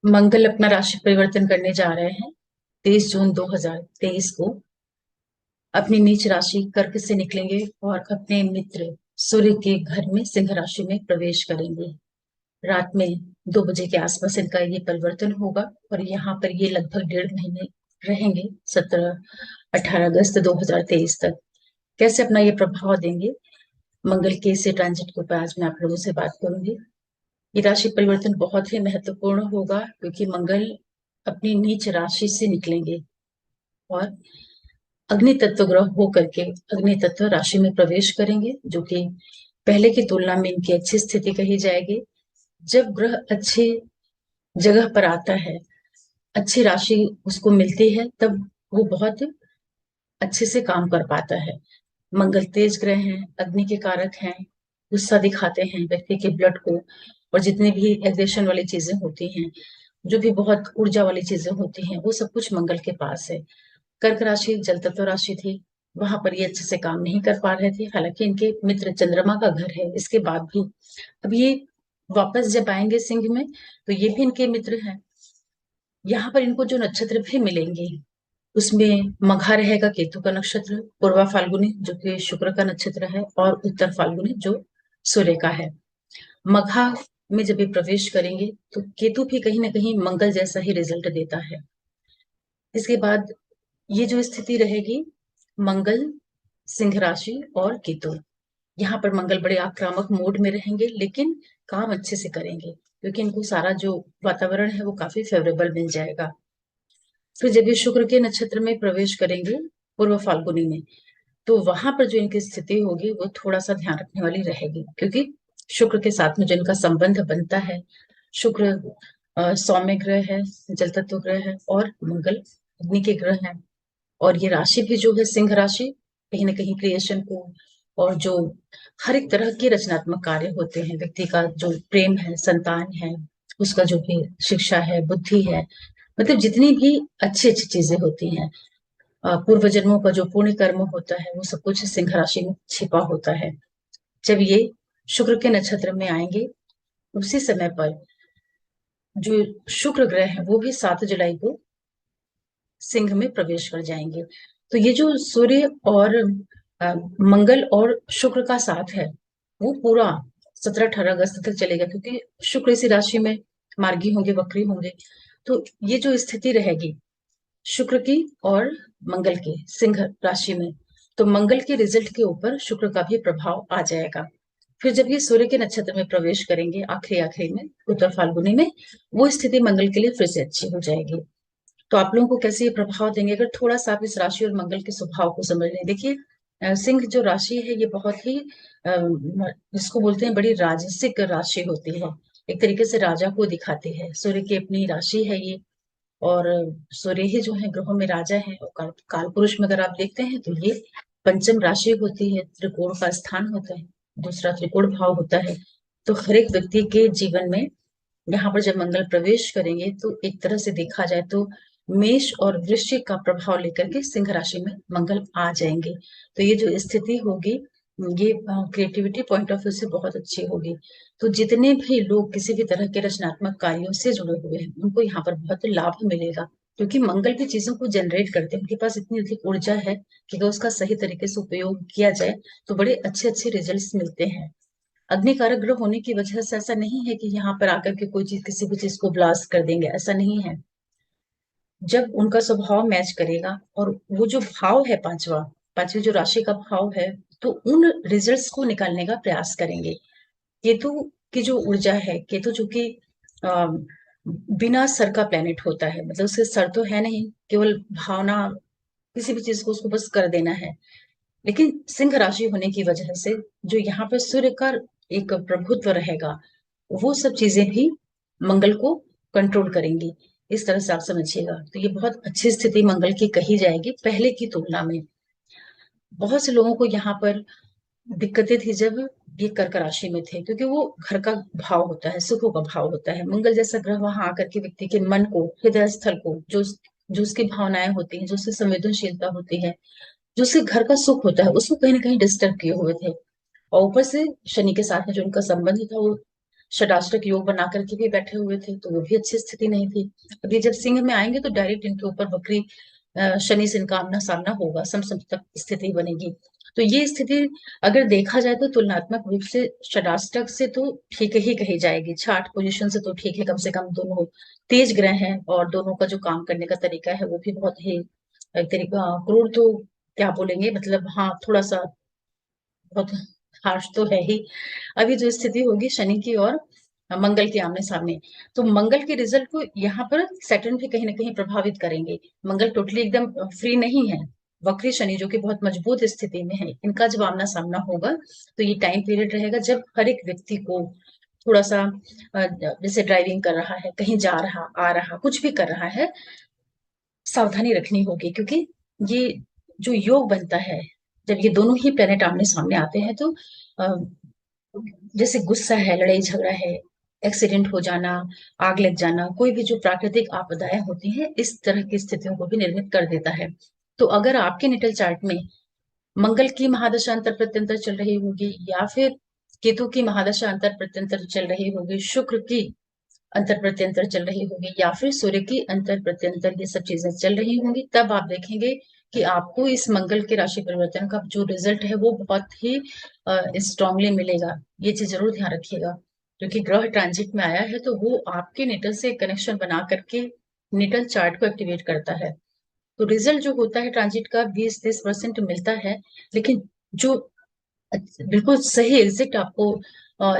मंगल अपना राशि परिवर्तन करने जा रहे हैं 23 जून 2023 को। अपनी नीच राशि कर्क से निकलेंगे और अपने मित्र सूर्य के घर में सिंह राशि में प्रवेश करेंगे। रात में 2 बजे के आसपास इनका ये परिवर्तन होगा और यहाँ पर ये लगभग 1.5 महीने रहेंगे, 17-18 अगस्त 2023 तक। कैसे अपना ये प्रभाव देंगे मंगल के इसे ट्रांजिट के ऊपर आज मैं आप लोगों से बात करूंगी। ये राशि परिवर्तन बहुत ही महत्वपूर्ण होगा क्योंकि मंगल अपनी नीच राशि से निकलेंगे और अग्नि तत्व ग्रह होकर के अग्नि तत्व राशि में प्रवेश करेंगे, जो कि पहले की तुलना में इनकी अच्छी स्थिति कही जाएगी। जब ग्रह अच्छी जगह पर आता है, अच्छी राशि उसको मिलती है, तब वो बहुत अच्छे से काम कर पाता है। मंगल तेज ग्रह हैं, अग्नि के कारक हैं, गुस्सा दिखाते हैं व्यक्ति के ब्लड को, और जितनी भी एग्रेशन वाली चीजें होती हैं, जो भी बहुत ऊर्जा वाली चीजें होती हैं, वो सब कुछ मंगल के पास है। कर्क राशि जल तत्व राशि थी, वहां पर ये अच्छे से काम नहीं कर पा रहे थे। हालांकि इनके मित्र चंद्रमा का घर है, इसके बाद भी अब ये वापस जब आएंगे सिंह में तो ये भी इनके मित्र हैं। यहाँ पर इनको जो नक्षत्र भी मिलेंगे उसमें मघा रहेगा, केतु का नक्षत्र, पूर्वा फाल्गुनी जो कि शुक्र का नक्षत्र है, और उत्तर फाल्गुनी जो सूर्य का है। मघा में जब ये प्रवेश करेंगे तो केतु भी कहीं ना कहीं मंगल जैसा ही रिजल्ट देता है। इसके बाद ये जो स्थिति रहेगी, मंगल सिंह राशि और केतु, यहाँ पर मंगल बड़े आक्रामक मोड में रहेंगे, लेकिन काम अच्छे से करेंगे क्योंकि इनको सारा जो वातावरण है वो काफी फेवरेबल मिल जाएगा। फिर जब ये शुक्र के नक्षत्र में प्रवेश करेंगे पूर्व फाल्गुनी में, तो वहां पर जो इनकी स्थिति होगी वो थोड़ा सा ध्यान रखने वाली रहेगी, क्योंकि शुक्र के साथ में जो इनका संबंध बनता है, शुक्र सौम्य ग्रह है, जल तत्व ग्रह है, और मंगल अग्नि के ग्रह है। और ये राशि भी जो है सिंह राशि, कहीं ना कहीं क्रिएशन को और जो हर एक तरह के रचनात्मक कार्य होते हैं, व्यक्ति का जो प्रेम है, संतान है, उसका जो भी शिक्षा है, बुद्धि है, मतलब जितनी भी अच्छी अच्छी चीजें होती हैं, पूर्व जन्मों का जो पुण्य कर्म होता है, वो सब कुछ सिंह राशि में छिपा होता है। जब ये शुक्र के नक्षत्र में आएंगे, उसी समय पर जो शुक्र ग्रह है वो भी 7 जुलाई को सिंह में प्रवेश कर जाएंगे। तो ये जो सूर्य और मंगल और शुक्र का साथ है वो पूरा 17-18 अगस्त तक चलेगा, क्योंकि शुक्र इसी राशि में मार्गी होंगे, वक्री होंगे। तो ये जो स्थिति रहेगी शुक्र की और मंगल की सिंह राशि में, तो मंगल के रिजल्ट के ऊपर शुक्र का भी प्रभाव आ जाएगा। फिर जब ये सूर्य के नक्षत्र में प्रवेश करेंगे आखिरी आखिरी में उत्तर फाल्गुनी में, वो स्थिति मंगल के लिए फिर से अच्छी हो जाएगी। तो आप लोगों को कैसे ये प्रभाव देंगे, अगर थोड़ा सा आप इस राशि और मंगल के स्वभाव को समझ लें। देखिए, सिंह जो राशि है ये बहुत ही जिसको बोलते हैं बड़ी राजसिक राशि होती है, एक तरीके से राजा को दिखाती है। सूर्य की अपनी राशि है ये, और सूर्य ही जो है ग्रहों में राजा है। और काल पुरुष में अगर आप देखते हैं तो ये पंचम राशि होती है, त्रिकोण का स्थान होता है, दूसरा त्रिकोण भाव होता है। तो हर एक व्यक्ति के जीवन में यहाँ पर जब मंगल प्रवेश करेंगे तो एक तरह से देखा जाए तो मेष और वृश्चिक का प्रभाव लेकर के सिंह राशि में मंगल आ जाएंगे। तो ये जो स्थिति होगी ये क्रिएटिविटी पॉइंट ऑफ व्यू से बहुत अच्छी होगी। तो जितने भी लोग किसी भी तरह के रचनात्मक कार्यों से जुड़े हुए हैं उनको यहाँ पर बहुत लाभ मिलेगा, क्योंकि मंगल भी चीजों को जनरेट करते हैं, उनके पास इतनी अधिक ऊर्जा है कि अगर उसका सही तरीके से उपयोग किया जाए तो बड़े अच्छे अच्छे रिजल्ट्स मिलते हैं। अग्नि कारक ग्रह होने की वजह से ऐसा नहीं है कि यहाँ पर आकर के कोई चीज किसी भी चीज को ब्लास्ट कर देंगे, ऐसा नहीं है। जब उनका स्वभाव मैच करेगा और वो जो भाव है पांचवा, पांचवी जो राशि का भाव है, तो उन रिजल्ट्स को निकालने का प्रयास करेंगे। केतु की जो ऊर्जा है, केतु जो कि बिना सर का प्लेनेट होता है, मतलब उसके सर तो है नहीं, केवल भावना, किसी भी चीज को उसको बस कर देना है। लेकिन सिंह राशि होने की वजह से जो यहाँ पे सूर्य का एक प्रभुत्व रहेगा, वो सब चीजें भी मंगल को कंट्रोल करेंगी। इस तरह से आप समझिएगा, तो ये बहुत अच्छी स्थिति मंगल की कही जाएगी पहले की तुलना में। बहुत से लोगों को यहाँ पर दिक्कतें थी जब ये कर्क राशि में थे, क्योंकि वो घर का भाव होता है, सुखों का भाव होता है। मंगल जैसा ग्रह वहां आकर के व्यक्ति के मन को, हृदय स्थल को, जो उसकी भावनाएं होती हैं, जो उसकी संवेदनशीलता होती है, जो उसके घर का सुख होता है, उसको कहीं ना कहीं डिस्टर्ब किए हुए थे। और ऊपर से शनि के साथ में जो उनका संबंध था वो षडाष्टक योग बना करके भी बैठे हुए थे, तो वो भी अच्छी स्थिति नहीं थी। अभी जब सिंह में आएंगे तो डायरेक्ट इनके ऊपर वक्री शनि से इनका आमना सामना होगा, समसप्तक स्थिति बनेगी। तो ये स्थिति अगर देखा जाए तो तुलनात्मक रूप से षडाष्टक से तो ठीक ही कही जाएगी, चार्ट पोजीशन से तो ठीक है। कम से कम दोनों तेज ग्रह हैं और दोनों का जो काम करने का तरीका है वो भी बहुत ही एक तरीका क्रूर तो क्या बोलेंगे, मतलब हाँ थोड़ा सा बहुत हार्श तो है ही। अभी जो स्थिति होगी शनि की और मंगल के आमने सामने, तो मंगल के रिजल्ट को यहाँ पर सैटर्न भी कहीं ना कहीं प्रभावित करेंगे। मंगल टोटली एकदम फ्री नहीं है, वक्री शनि जो कि बहुत मजबूत स्थिति में है, इनका जब आमना सामना होगा तो ये टाइम पीरियड रहेगा जब हर एक व्यक्ति को थोड़ा सा जैसे ड्राइविंग कर रहा है, कहीं जा रहा आ रहा कुछ भी कर रहा है, सावधानी रखनी होगी। क्योंकि ये जो योग बनता है जब ये दोनों ही प्लेनेट आमने सामने आते हैं तो अ, जैसे गुस्सा है, लड़ाई झगड़ा है, एक्सीडेंट हो जाना, आग लग जाना, कोई भी जो प्राकृतिक आपदाएं होती हैं इस तरह की स्थितियों को भी निर्मित कर देता है। तो अगर आपके नेटल चार्ट में मंगल की महादशा अंतर प्रत्यंतर चल रही होगी, या फिर केतु की महादशा अंतर प्रत्यंतर चल रही होगी, शुक्र की अंतर प्रत्यंतर चल रही होगी, या फिर सूर्य की अंतर प्रत्यंतर, ये सब चीजें चल रही होंगी, तब आप देखेंगे कि आपको इस मंगल के राशि परिवर्तन का जो रिजल्ट है वो बहुत ही स्ट्रांगली मिलेगा। ये चीज जरूर ध्यान रखिएगा, क्योंकि ग्रह ट्रांजिट में आया है तो वो आपके नेटल से कनेक्शन बना करके नेटल चार्ट को एक्टिवेट करता है। तो रिजल्ट जो होता है ट्रांजिट का 20-30% मिलता है, लेकिन जो बिल्कुल सही एग्जैक्ट आपको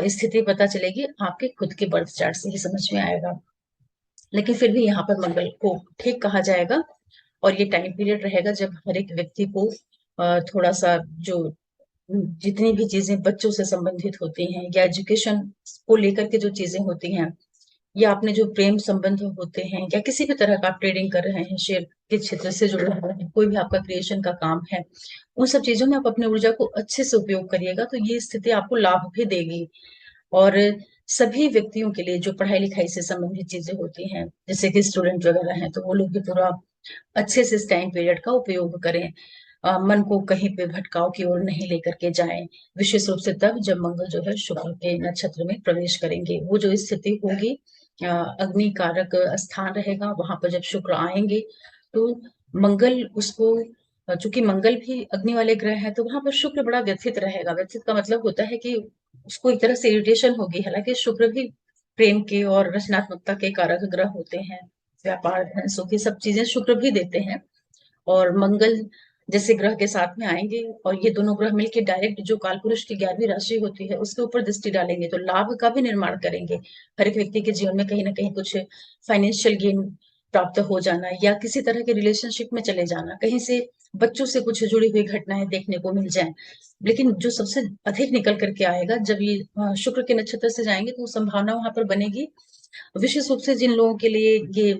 स्थिति पता चलेगी आपके खुद के बर्थ चार्ट से ही समझ में आएगा। लेकिन फिर भी यहाँ पर मंगल को ठीक कहा जाएगा, और ये टाइम पीरियड रहेगा जब हर एक व्यक्ति को थोड़ा सा जो जितनी भी चीजें बच्चों से संबंधित होती हैं या एजुकेशन को लेकर के जो चीजें होती हैं, या अपने जो प्रेम संबंध होते हैं, या किसी भी तरह का आप ट्रेडिंग कर रहे हैं, शेयर के क्षेत्र से जुड़े हुए हैं, कोई भी आपका क्रिएशन का काम है, उन सब चीजों में आप अपनी ऊर्जा को अच्छे से उपयोग करिएगा तो ये स्थिति आपको लाभ भी देगी। और सभी व्यक्तियों के लिए जो पढ़ाई लिखाई से संबंधित चीजें होती हैं, जैसे कि स्टूडेंट वगैरह हैं, तो वो लोग भी पूरा अच्छे से इस टाइम पीरियड का उपयोग करें। मन को कहीं पे भटकाव की ओर नहीं लेकर के जाएं, विशेष रूप से तब जब मंगल जो है शुक्र के नक्षत्र में प्रवेश करेंगे। वो जो स्थिति होगी अग्नि कारक स्थान रहेगा, वहां पर जब शुक्र आएंगे तो मंगल उसको चूंकि मंगल भी अग्नि वाले ग्रह है तो वहां पर शुक्र बड़ा व्यथित रहेगा। व्यथित का मतलब होता है कि उसको एक तरह से इरिटेशन होगी। हालांकि शुक्र भी प्रेम के और रचनात्मकता के कारक ग्रह होते हैं, व्यापार धन सुख ये सब चीजें शुक्र भी देते हैं। और मंगल जैसे ग्रह के साथ में आएंगे और ये दोनों ग्रह मिलकर डायरेक्ट जो कालपुरुष की 11वीं राशि होती है उसके ऊपर दृष्टि डालेंगे तो लाभ का भी निर्माण करेंगे। हर एक व्यक्ति के जीवन में कहीं ना कहीं कुछ फाइनेंशियल गेन प्राप्त हो जाना, या किसी तरह के रिलेशनशिप में चले जाना, कहीं से बच्चों से कुछ जुड़ी हुई घटनाएं देखने को मिल जाए। लेकिन जो सबसे अधिक निकल करके आएगा जब ये शुक्र के नक्षत्र से जाएंगे तो संभावना वहां पर बनेगी, विशेष रूप से जिन लोगों के लिए ये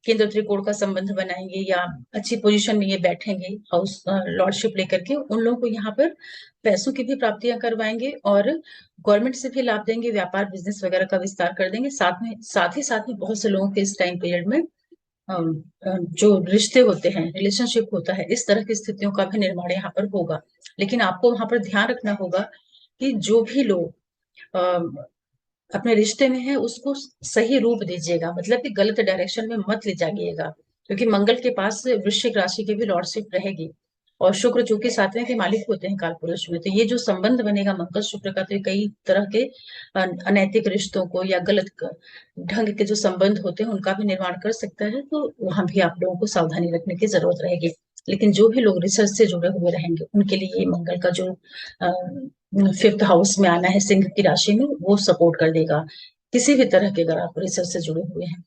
केंद्र त्रिकोण का संबंध बनाएंगे या अच्छी पोजीशन में ये बैठेंगे हाउस लॉर्डशिप लेकर के, उन लोगों को यहाँ पर पैसों की भी प्राप्तियां करवाएंगे और गवर्नमेंट से भी लाभ देंगे, व्यापार बिजनेस वगैरह का विस्तार कर देंगे। साथ ही बहुत से लोगों के इस टाइम पीरियड में जो रिश्ते होते हैं, रिलेशनशिप होता है, इस तरह की स्थितियों का भी निर्माण यहाँ पर होगा। लेकिन आपको वहां पर ध्यान रखना होगा कि जो भी लोग अपने रिश्ते में है उसको सही रूप दीजिएगा, मतलब कि गलत डायरेक्शन में मत ले जाइएगा। क्योंकि मंगल के पास वृश्चिक राशि की भी लॉर्डशिप रहेगी, और शुक्र जो कि सातवें के मालिक होते हैं कालपुरुष में, तो ये जो संबंध बनेगा मंगल शुक्र का, तो ये कई तरह के अनैतिक रिश्तों को या गलत ढंग के जो संबंध होते हैं उनका भी निर्माण कर सकता है। तो वहां भी आप लोगों को सावधानी रखने की जरूरत रहेगी। लेकिन जो भी लोग रिसर्च से जुड़े हुए रहेंगे उनके लिए ये मंगल का जो 5th हाउस में आना है सिंह की राशि में, वो सपोर्ट कर देगा। किसी भी तरह के अगर आप रिसर्च से जुड़े हुए हैं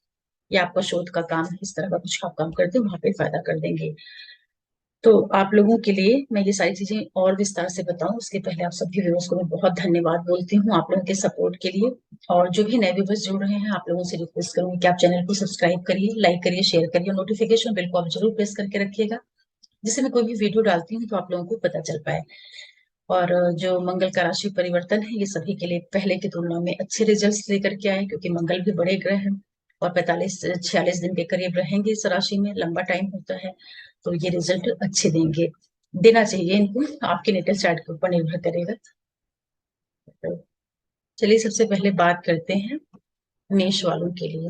या आपका शोध का काम है, इस तरह का कुछ आप काम करते हैं, वहां पे फायदा कर देंगे। तो आप लोगों के लिए मैं ये सारी चीजें और विस्तार से बताऊं उसके पहले आप सभी व्यूअर्स को मैं बहुत धन्यवाद बोलती हूँ आप लोगों के सपोर्ट के लिए। और जो भी नए व्यूअर्स जुड़ रहे हैं आप लोगों से रिक्वेस्ट करूंगी कि आप चैनल को सब्सक्राइब करिए, लाइक करिए, शेयर करिए, नोटिफिकेशन बिल को आप जरूर प्रेस करके रखिएगा, जिससे मैं कोई भी वीडियो डालती हूँ तो आप लोगों को पता चल पाए। और जो मंगल का राशि परिवर्तन है ये सभी के लिए पहले की तुलना में अच्छे रिजल्ट्स लेकर के आए, क्योंकि मंगल भी बड़े ग्रह हैं और 45-46 दिन के करीब रहेंगे इस राशि में, लंबा टाइम होता है। तो ये रिजल्ट अच्छे देंगे, देना चाहिए इनको, आपके नेटल चार्ट के ऊपर निर्भर करेगा। चलिए सबसे पहले बात करते हैं मेष वालों के लिए।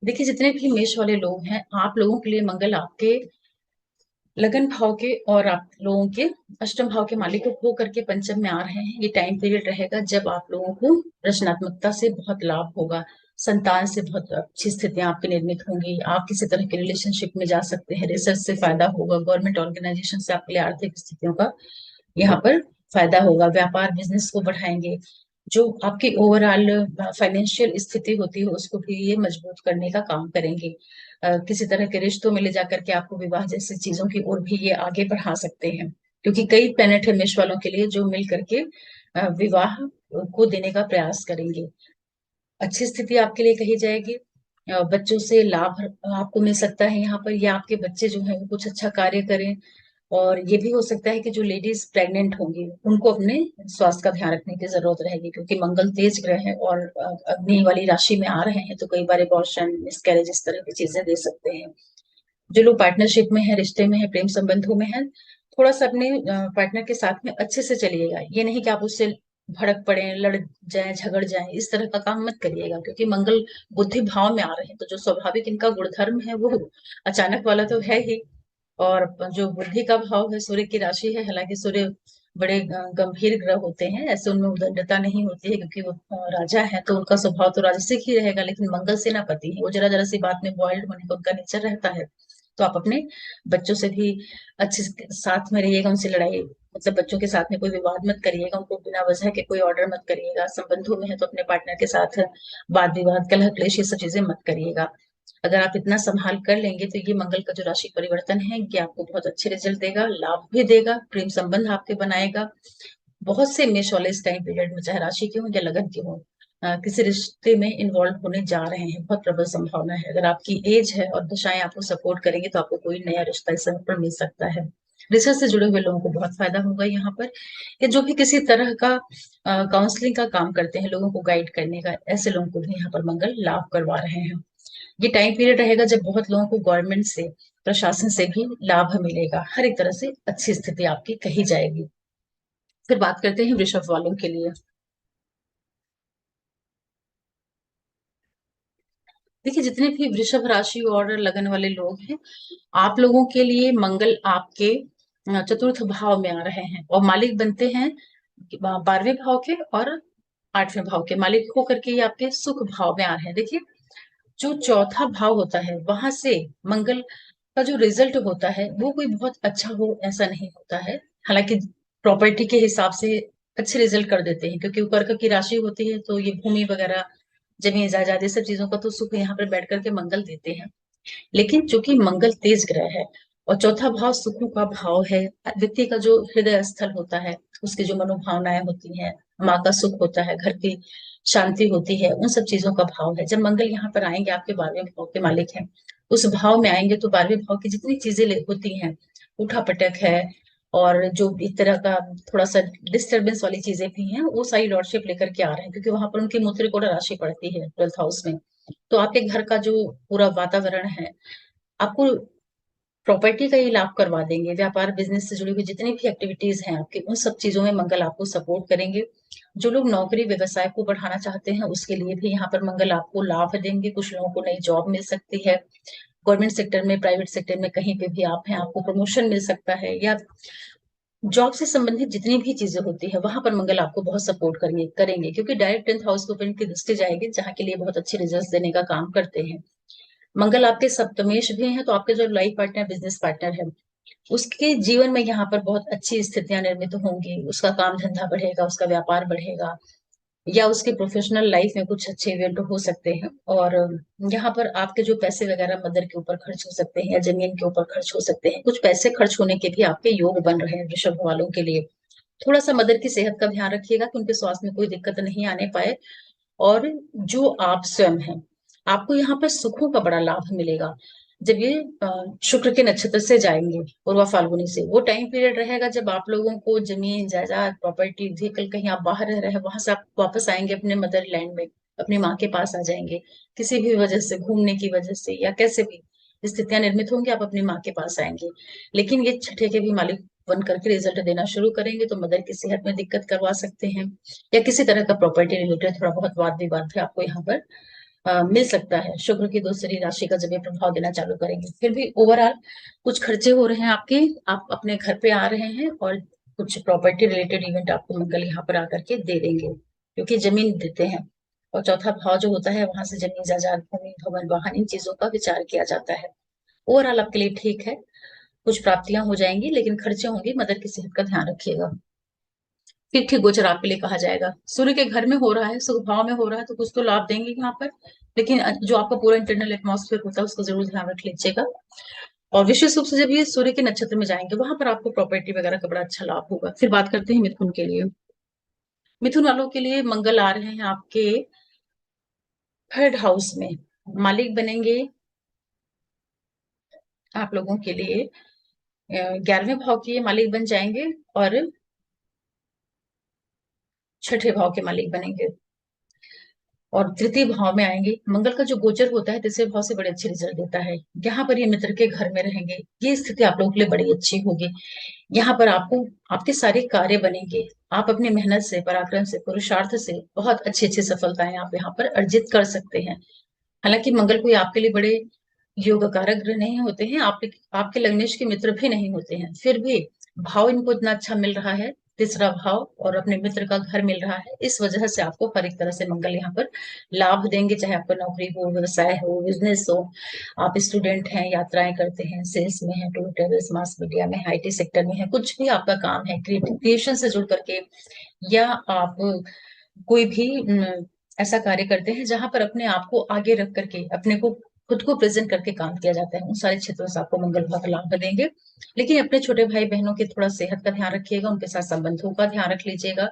देखिए जितने भी मेष वाले लोग हैं, आप लोगों के लिए मंगल आपके लगन भाव के और आप लोगों के अष्टम भाव के मालिक हो करके पंचम में आ रहे हैं। ये टाइम पीरियड रहेगा जब आप लोगों को रचनात्मकता से बहुत लाभ होगा। संतान से बहुत अच्छी स्थितियां आपकी निर्मित होंगी। आप किसी तरह के रिलेशनशिप में जा सकते हैं, रिसर्च से फायदा होगा। गवर्नमेंट ऑर्गेनाइजेशन से आपके लिए आर्थिक स्थितियों का यहाँ पर फायदा होगा। व्यापार बिजनेस को बढ़ाएंगे। जो आपकी ओवरऑल फाइनेंशियल स्थिति होती है उसको भी ये मजबूत करने का काम करेंगे। किसी तरह के रिश्तों में ले जाकर के आपको विवाह जैसी चीजों की ओर भी ये आगे बढ़ा सकते हैं, क्योंकि कई प्लेनेट है मेष वालों के लिए जो मिल करके विवाह को देने का प्रयास करेंगे। अच्छी स्थिति आपके लिए कही जाएगी। बच्चों से लाभ आपको मिल सकता है यहाँ पर, या आपके बच्चे जो है वो कुछ अच्छा कार्य करें। और ये भी हो सकता है कि जो लेडीज प्रेग्नेंट होंगी उनको अपने स्वास्थ्य का ध्यान रखने की जरूरत रहेगी, क्योंकि मंगल तेज ग्रह है और अग्नि वाली राशि में आ रहे हैं, तो कई बार अबॉर्शन, मिसकैरेज इस तरह की चीजें दे सकते हैं। जो लोग पार्टनरशिप में है, रिश्ते में है, प्रेम संबंधों में है, थोड़ा सा अपने पार्टनर के साथ में अच्छे से चलिएगा। ये नहीं कि आप उससे भड़क पड़े, लड़ जाए, झगड़ जाए, इस तरह का काम मत करिएगा, क्योंकि मंगल बुद्धि भाव में आ रहे हैं। तो जो स्वाभाविक इनका गुणधर्म है वो अचानक वाला तो है ही, और जो बुद्धि का भाव है, सूर्य की राशि है। हालांकि सूर्य बड़े गंभीर ग्रह होते हैं, ऐसे उनमें उदंडता नहीं होती है, क्योंकि वो राजा है तो उनका स्वभाव तो राजसिक ही रहेगा। लेकिन मंगल सेनापति है, वो जरा जरा सी बात में बॉइल्ड होने का उनका नेचर रहता है। तो आप अपने बच्चों से भी अच्छे से साथ में रहिएगा। उनसे लड़ाई मतलब बच्चों के साथ में कोई विवाद मत करिएगा, उनको बिना वजह के कोई ऑर्डर मत करिएगा। संबंधों में है तो अपने पार्टनर के साथ वाद विवाद, कलह क्लेश, ये सब चीजें मत करिएगा। अगर आप इतना संभाल कर लेंगे तो ये मंगल का जो राशि परिवर्तन है ये आपको बहुत अच्छे रिजल्ट देगा, लाभ भी देगा, प्रेम संबंध आपके बनाएगा। बहुत से मेष वाले इस टाइम पीरियड में, चाहे राशि के हों या लगन के हों, किसी रिश्ते में इन्वॉल्व होने जा रहे हैं। बहुत प्रबल संभावना है। अगर आपकी एज है और दशाएं आपको सपोर्ट करेंगे तो आपको कोई नया रिश्ता इस समय पर मिल सकता है। रिसर्च से जुड़े हुए लोगों को बहुत फायदा होगा यहाँ पर। या जो भी किसी तरह का काउंसलिंग का काम करते हैं, लोगों को गाइड करने का, ऐसे लोगों को भी यहाँ पर मंगल लाभ करवा रहे हैं। ये टाइम पीरियड रहेगा जब बहुत लोगों को गवर्नमेंट से, प्रशासन से भी लाभ मिलेगा। हर एक तरह से अच्छी स्थिति आपकी कही जाएगी। फिर बात करते हैं वृषभ वालों के लिए। देखिए जितने भी वृषभ राशि और लगन वाले लोग हैं, आप लोगों के लिए मंगल आपके चतुर्थ भाव में आ रहे हैं और मालिक बनते हैं 12वें भाव के और 8वें भाव के। मालिक होकर के ये आपके सुख भाव में आ रहे हैं। देखिए जो चौथा भाव होता है वहां से मंगल का जो रिजल्ट होता है वो कोई बहुत अच्छा हो ऐसा नहीं होता है। हालांकि प्रॉपर्टी के हिसाब से अच्छे रिजल्ट कर देते हैं, क्योंकि वो कर्क की राशि होती है, तो ये भूमि वगैरह, जमीन जायदाद, ये सब चीजों का तो सुख यहाँ पर बैठ करके मंगल देते हैं। लेकिन चूंकि मंगल तेज ग्रह है और चौथा भाव सुखों का भाव है, व्यक्ति का जो हृदय स्थल होता है, उसकी जो मनोभावनाएं होती हैं, माँ का सुख होता है, घर की शांति होती है, उन सब चीजों का भाव है। जब मंगल यहाँ पर आएंगे, आपके 12वें भाव के मालिक हैं, उस भाव में आएंगे तो 12वें भाव की जितनी चीजें होती हैं, उठा पटक है और जो एक तरह का थोड़ा सा डिस्टरबेंस वाली चीजें भी हैं, वो सारी लॉर्डशिप लेकर के आ रहे हैं, क्योंकि वहां पर उनकी मुद्रिकोण राशि पड़ती है 12th हाउस में। तो आपके घर का जो पूरा वातावरण है, आपको प्रॉपर्टी का ये लाभ करवा देंगे। व्यापार बिजनेस से जुड़ी हुई जितनी भी एक्टिविटीज हैं आपके, उन सब चीजों में मंगल आपको सपोर्ट करेंगे। जो लोग नौकरी व्यवसाय को बढ़ाना चाहते हैं उसके लिए भी यहाँ पर मंगल आपको लाभ देंगे। कुछ लोगों को नई जॉब मिल सकती है। गवर्नमेंट सेक्टर में, प्राइवेट सेक्टर में, कहीं पे भी आप हैं, आपको प्रमोशन मिल सकता है। या जॉब से संबंधित जितनी भी चीजें होती है वहां पर मंगल आपको बहुत सपोर्ट करेंगे करेंगे, क्योंकि डायरेक्ट 10th हाउस के ऊपर इनकी दृष्टि जाएगी, जहाँ के लिए बहुत अच्छे रिजल्ट देने का काम करते हैं। मंगल आपके सप्तमेश भी हैं, तो आपके जो लाइफ पार्टनर, बिजनेस पार्टनर है, उसके जीवन में यहाँ पर बहुत अच्छी स्थितियां निर्मित होंगी। उसका काम धंधा बढ़ेगा, उसका व्यापार बढ़ेगा, या उसके प्रोफेशनल लाइफ में कुछ अच्छे इवेंट हो सकते हैं। और यहाँ पर आपके जो पैसे वगैरह मदर के ऊपर खर्च हो सकते हैं या जमीन के ऊपर खर्च हो सकते हैं। कुछ पैसे खर्च होने के भी आपके योग बन रहे हैं वृषभ वालों के लिए। थोड़ा सा मदर की सेहत का ध्यान रखिएगा कि उनके स्वास्थ्य में कोई दिक्कत नहीं आने पाए। और जो आप स्वयं हैं, आपको यहाँ पर सुखों का बड़ा लाभ मिलेगा। जब ये शुक्र के नक्षत्र से जाएंगे पूर्वा फाल्गुनी से, वो टाइम पीरियड रहेगा जब आप लोगों को जमीन जायदाद प्रॉपर्टी व्हीकल, कहीं आप बाहर रह रहे हैं वहां से आप वापस आएंगे अपने मदर लैंड में, अपनी माँ के पास आ जाएंगे। किसी भी वजह से, घूमने की वजह से या कैसे भी स्थितियां निर्मित होंगी, आप अपनी माँ के पास आएंगे। लेकिन ये छठे के भी मालिक बन करके रिजल्ट देना शुरू करेंगे तो मदर की सेहत में दिक्कत करवा सकते हैं, या किसी तरह का प्रॉपर्टी रिलेटेड थोड़ा बहुत वाद विवाद भी आपको यहाँ पर मिल सकता है। शुक्र की दूसरी राशि का जब ये प्रभाव देना चालू करेंगे, फिर भी ओवरऑल कुछ खर्चे हो रहे हैं आपके, आप अपने घर पे आ रहे हैं, और कुछ प्रॉपर्टी रिलेटेड इवेंट आपको मंगल यहाँ पर आकर के दे देंगे, क्योंकि जमीन देते हैं। और चौथा भाव जो होता है वहां से जमीन जायदाद भूमि भवन वाहन इन चीजों का विचार किया जाता है। ओवरऑल आपके लिए ठीक है, कुछ प्राप्तियां हो जाएंगी लेकिन खर्चे होंगे, मदर की सेहत का ध्यान रखिएगा। तिथि गोचर आपके लिए कहा जाएगा, सूर्य के घर में हो रहा है, शुभ भाव में हो रहा है, तो कुछ तो लाभ देंगे यहाँ पर, लेकिन जो आपका पूरा इंटरनल एटमॉस्फेयर होता है उसको जरूर ध्यान रख लीजिएगा। और विशेष रूप से जब ये सूर्य के नक्षत्र में जाएंगे वहां पर आपको प्रॉपर्टी वगैरह का बड़ा अच्छा लाभ होगा। फिर बात करते हैं मिथुन के लिए। मिथुन वालों के लिए मंगल आ रहे हैं आपके थर्ड हाउस में, मालिक बनेंगे आप लोगों के लिए 11वें भाव के मालिक बन जाएंगे, और छठे भाव के मालिक बनेंगे, और तृतीय भाव में आएंगे। मंगल का जो गोचर होता है तीसरे भाव से बड़े अच्छे रिजल्ट देता है। यहाँ पर ये मित्र के घर में रहेंगे, ये स्थिति आप लोगों के लिए बड़ी अच्छी होगी। यहाँ पर आपको आपके सारे कार्य बनेंगे, आप अपनी मेहनत से, पराक्रम से, पुरुषार्थ से बहुत अच्छी अच्छी सफलताएं आप यहाँ पर अर्जित कर सकते हैं। हालांकि मंगल कोई आपके लिए बड़े योग कारक ग्रह नहीं होते हैं, आपके लग्नेश के मित्र भी नहीं होते हैं, फिर भी भाव इनको इतना अच्छा मिल रहा है, तीसरा भाव, और अपने मित्र का घर मिल रहा है, इस वजह से आपको हर एक तरह से मंगल यहाँ पर लाभ देंगे। चाहे आपका नौकरी हो, व्यवसाय हो, बिजनेस हो, आप स्टूडेंट हैं, यात्राएं करते हैं, सेल्स में है, टूर ट्रेवल्स, मास मीडिया में, आईटी सेक्टर में है, कुछ भी आपका काम है, क्रिएशन से जुड़ करके, या आप कोई भी ऐसा कार्य करते हैं जहां पर अपने आप को आगे रख करके, अपने को खुद को प्रेजेंट करके काम किया जाता है, उन सारे क्षेत्रों से आपको मंगल बहुत लाभ देंगे। लेकिन अपने छोटे भाई बहनों के थोड़ा सेहत का ध्यान रखिएगा, उनके साथ संबंधों का ध्यान रख लीजिएगा।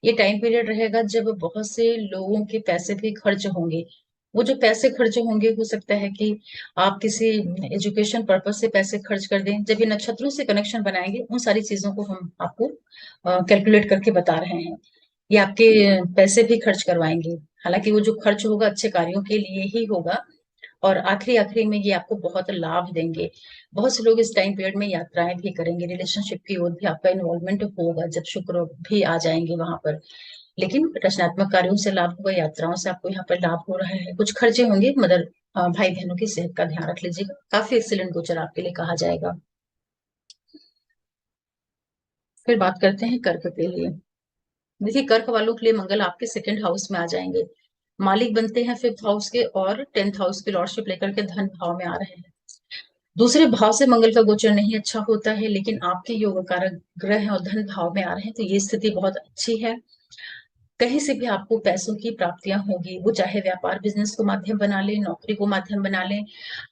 ये टाइम पीरियड रहेगा जब बहुत से लोगों के पैसे भी खर्च होंगे। वो जो पैसे खर्च होंगे, हो सकता है कि आप किसी एजुकेशन पर्पज से पैसे खर्च कर दें। जब ये नक्षत्रों से कनेक्शन बनाएंगे, उन सारी चीजों को हम आपको कैलकुलेट करके बता रहे हैं। ये आपके पैसे भी खर्च करवाएंगे, हालांकि वो जो खर्च होगा अच्छे कार्यों के लिए ही होगा, और आखिरी आखिरी में ये आपको बहुत लाभ देंगे। बहुत से लोग इस टाइम पीरियड में यात्राएं भी करेंगे, रिलेशनशिप की ओर भी आपका इन्वॉल्वमेंट होगा जब शुक्र भी आ जाएंगे वहां पर। लेकिन रचनात्मक कार्यों से लाभ होगा, यात्राओं से आपको यहाँ पर लाभ हो रहा है। कुछ खर्चे होंगे, मदर भाई बहनों की सेहत का ध्यान रख लीजिएगा। काफी एक्सीलेंट गोचर आपके लिए कहा जाएगा। फिर बात करते हैं कर्क के लिए। देखिए, कर्क वालों के लिए मंगल आपके सेकंड हाउस में आ जाएंगे, मालिक बनते हैं फिफ्थ हाउस के, और टेंथ हाउस की लॉर्डशिप लेकर के धन भाव में आ रहे हैं। दूसरे भाव से मंगल का गोचर नहीं अच्छा होता है, लेकिन आपके योग कारक ग्रह और धन भाव में आ रहे हैं, तो ये स्थिति बहुत अच्छी है। कहीं से भी आपको पैसों की प्राप्तियां होगी, वो चाहे व्यापार बिजनेस को माध्यम बना लें, नौकरी को माध्यम बना लें,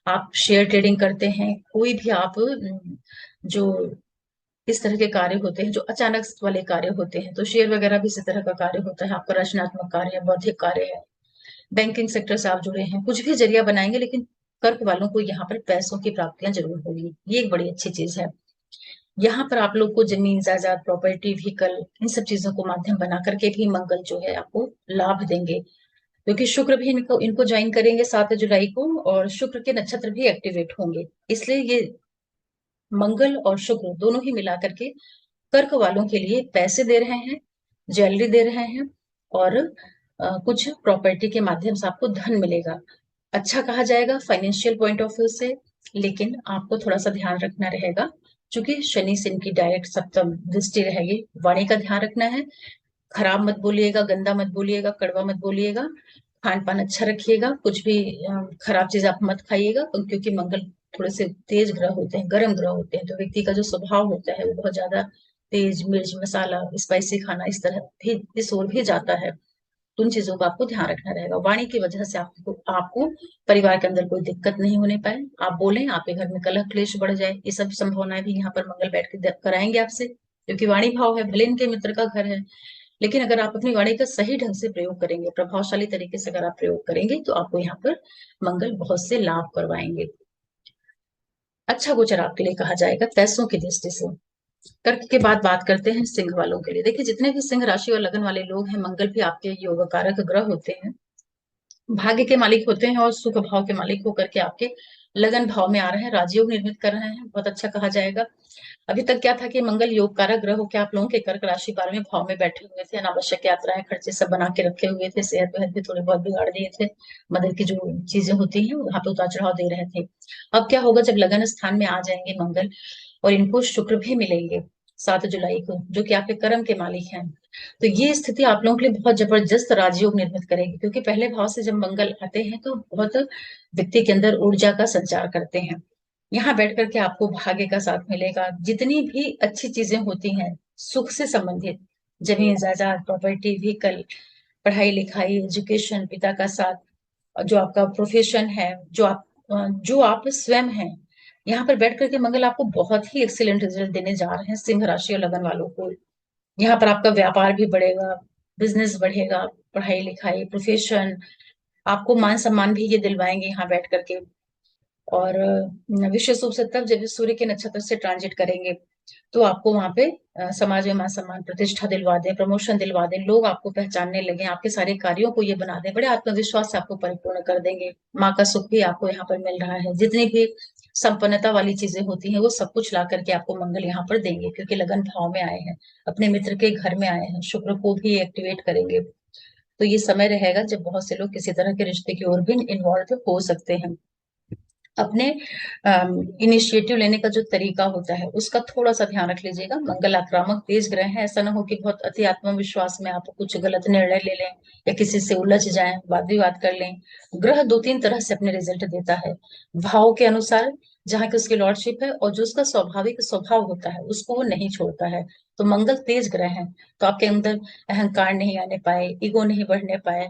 आप शेयर ट्रेडिंग करते हैं, कोई भी आप जो इस तरह के कार्य होते हैं जो अचानक वाले कार्य होते हैं, तो शेयर वगैरह भी इसी तरह का कार्य होता है। आपका रचनात्मक कार्य है, बौद्धिक कार्य है, बैंकिंग सेक्टर से आप जुड़े हैं, कुछ भी जरिया बनाएंगे, लेकिन कर्क वालों को यहाँ पर पैसों की प्राप्तियां जरूर होगी, ये एक बड़ी अच्छी चीज है। यहाँ पर आप लोग को जमीन जायदाद प्रॉपर्टी व्हीकल इन सब चीजों को माध्यम बना करके भी मंगल जो है आपको लाभ देंगे, क्योंकि शुक्र भी इनको इनको ज्वाइन करेंगे 7 जुलाई को, और शुक्र के नक्षत्र भी एक्टिवेट होंगे। इसलिए ये मंगल और शुक्र दोनों ही मिला करके कर्क वालों के लिए पैसे दे रहे हैं, ज्वेलरी दे रहे हैं, और कुछ प्रॉपर्टी के माध्यम से आपको धन मिलेगा। अच्छा कहा जाएगा फाइनेंशियल पॉइंट ऑफ व्यू से, लेकिन आपको थोड़ा सा ध्यान रखना रहेगा, क्योंकि शनि से इनकी डायरेक्ट सप्तम दृष्टि रहेगी। वाणी का ध्यान रखना है, खराब मत बोलिएगा, गंदा मत बोलिएगा, कड़वा मत बोलिएगा, खान पान अच्छा रखिएगा, कुछ भी खराब चीज आप मत खाइएगा, क्योंकि मंगल थोड़े से तेज ग्रह होते हैं, गर्म ग्रह होते हैं, तो व्यक्ति का जो स्वभाव होता है वो बहुत ज्यादा तेज, मिर्च मसाला स्पाइसी खाना इस तरह भी, इस ओर भी जाता है। तो उन चीजों का आपको ध्यान रखना रहेगा। वाणी की वजह से आपको आपको परिवार के अंदर कोई दिक्कत नहीं होने पाए, आप बोलें आपके घर में कलह क्लेश बढ़ जाए, ये सब संभावनाएं भी यहाँ पर मंगल बैठ के कराएंगे आपसे, क्योंकि वाणी भाव है, भले इनके मित्र का घर है, लेकिन अगर आप अपनी वाणी का सही ढंग से प्रयोग करेंगे, प्रभावशाली तरीके से अगर आप प्रयोग करेंगे, तो आपको यहाँ पर मंगल बहुत से लाभ करवाएंगे। अच्छा गोचर आपके लिए कहा जाएगा पैसों की दृष्टि से। कर्क के बाद बात करते हैं सिंह वालों के लिए। देखिए, जितने भी सिंह राशि और लगन वाले लोग हैं, मंगल भी आपके योग कारक ग्रह होते हैं, भाग्य के मालिक होते हैं और सुख भाव के मालिक होकर के आपके लगन भाव में आ रहे हैं, राजयोग निर्मित कर रहे हैं, बहुत अच्छा कहा जाएगा। अभी तक क्या था कि मंगल योग कारक ग्रह होकर आप लोगों के कर्क राशि 12वें भाव में बैठे हुए थे, अनावश्यक यात्राएं खर्चे सब बना के रखे हुए थे, सेहत वेहत भी थोड़ी बहुत बिगाड़ दिए थे, मदद की जो चीजें होती हैं वहां पे उतार चढ़ाव दे रहे थे। अब क्या होगा, जब लगन स्थान में आ जाएंगे मंगल और इनको शुक्र भी मिलेंगे 7 जुलाई को, जो कि आपके कर्म के मालिक हैं, तो ये स्थिति आप लोगों के लिए बहुत जबरदस्त राजयोग निर्मित करेगी, क्योंकि पहले भाव से जब मंगल आते हैं तो बहुत व्यक्ति के अंदर ऊर्जा का संचार करते हैं। यहाँ बैठ करके आपको भाग्य का साथ मिलेगा, जितनी भी अच्छी चीजें होती हैं सुख से संबंधित, जमीन जायदाद प्रॉपर्टी व्हीकल, पढ़ाई लिखाई एजुकेशन, पिता का साथ, जो आपका प्रोफेशन है, जो आप स्वयं हैं, यहाँ पर बैठ करके मंगल आपको बहुत ही एक्सीलेंट रिजल्ट देने जा रहे हैं सिंह राशि और लगन वालों को। यहाँ पर आपका व्यापार भी बढ़ेगा, बिजनेस बढ़ेगा, पढ़ाई लिखाई प्रोफेशन, आपको मान सम्मान भी ये दिलवाएंगे यहाँ बैठ करके। और विशेष रूप से तब जब ये सूर्य के नक्षत्र से ट्रांजिट करेंगे, तो आपको वहां पे समाज में मान सम्मान प्रतिष्ठा दिलवा दें, प्रमोशन दिलवा दें, लोग आपको पहचानने लगे, आपके सारे कार्यों को ये बना दें, बड़े आत्मविश्वास से आपको परिपूर्ण कर देंगे। माँ का सुख भी आपको यहाँ पर मिल रहा है, जितनी भी संपन्नता वाली चीजें होती हैं वो सब कुछ ला करके आपको मंगल यहाँ पर देंगे, क्योंकि लगन भाव में आए हैं, अपने मित्र के घर में आए हैं, शुक्र को भी एक्टिवेट करेंगे। तो ये समय रहेगा जब बहुत से लोग किसी तरह के रिश्ते की ओर भी इन्वॉल्व हो सकते हैं। अपने इनिशिएटिव लेने का जो तरीका होता है उसका थोड़ा सा ध्यान रख लीजिएगा। मंगल आक्रामक तेज ग्रह है, ऐसा ना हो कि बहुत अति आत्मविश्वास में आप कुछ गलत निर्णय ले लें या किसी से उलझ जाएं, वाद विवाद कर लें। ग्रह दो तीन तरह से अपने रिजल्ट देता है, भाव के अनुसार, जहाँ की उसकी लॉर्डशिप है, और जो उसका स्वाभाविक स्वभाव होता है उसको वो नहीं छोड़ता है। तो मंगल तेज ग्रह है, तो आपके अंदर अहंकार नहीं आने पाए, ईगो नहीं बढ़ने पाए,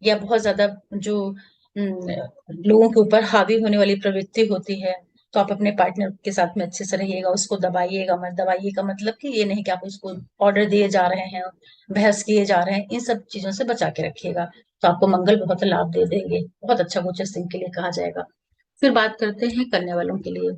या बहुत ज्यादा जो लोगों के ऊपर हावी होने वाली प्रवृत्ति होती है, तो आप अपने पार्टनर के साथ में अच्छे से रहिएगा, उसको दबाइएगा मत। दबाइएगा मतलब कि ये नहीं कि आप उसको ऑर्डर दिए जा रहे हैं, बहस किए जा रहे हैं, इन सब चीजों से बचा के रखिएगा, तो आपको मंगल बहुत लाभ दे देंगे। बहुत अच्छा गोचर सिंह के लिए कहा जाएगा। फिर बात करते हैं कन्या वालों के लिए।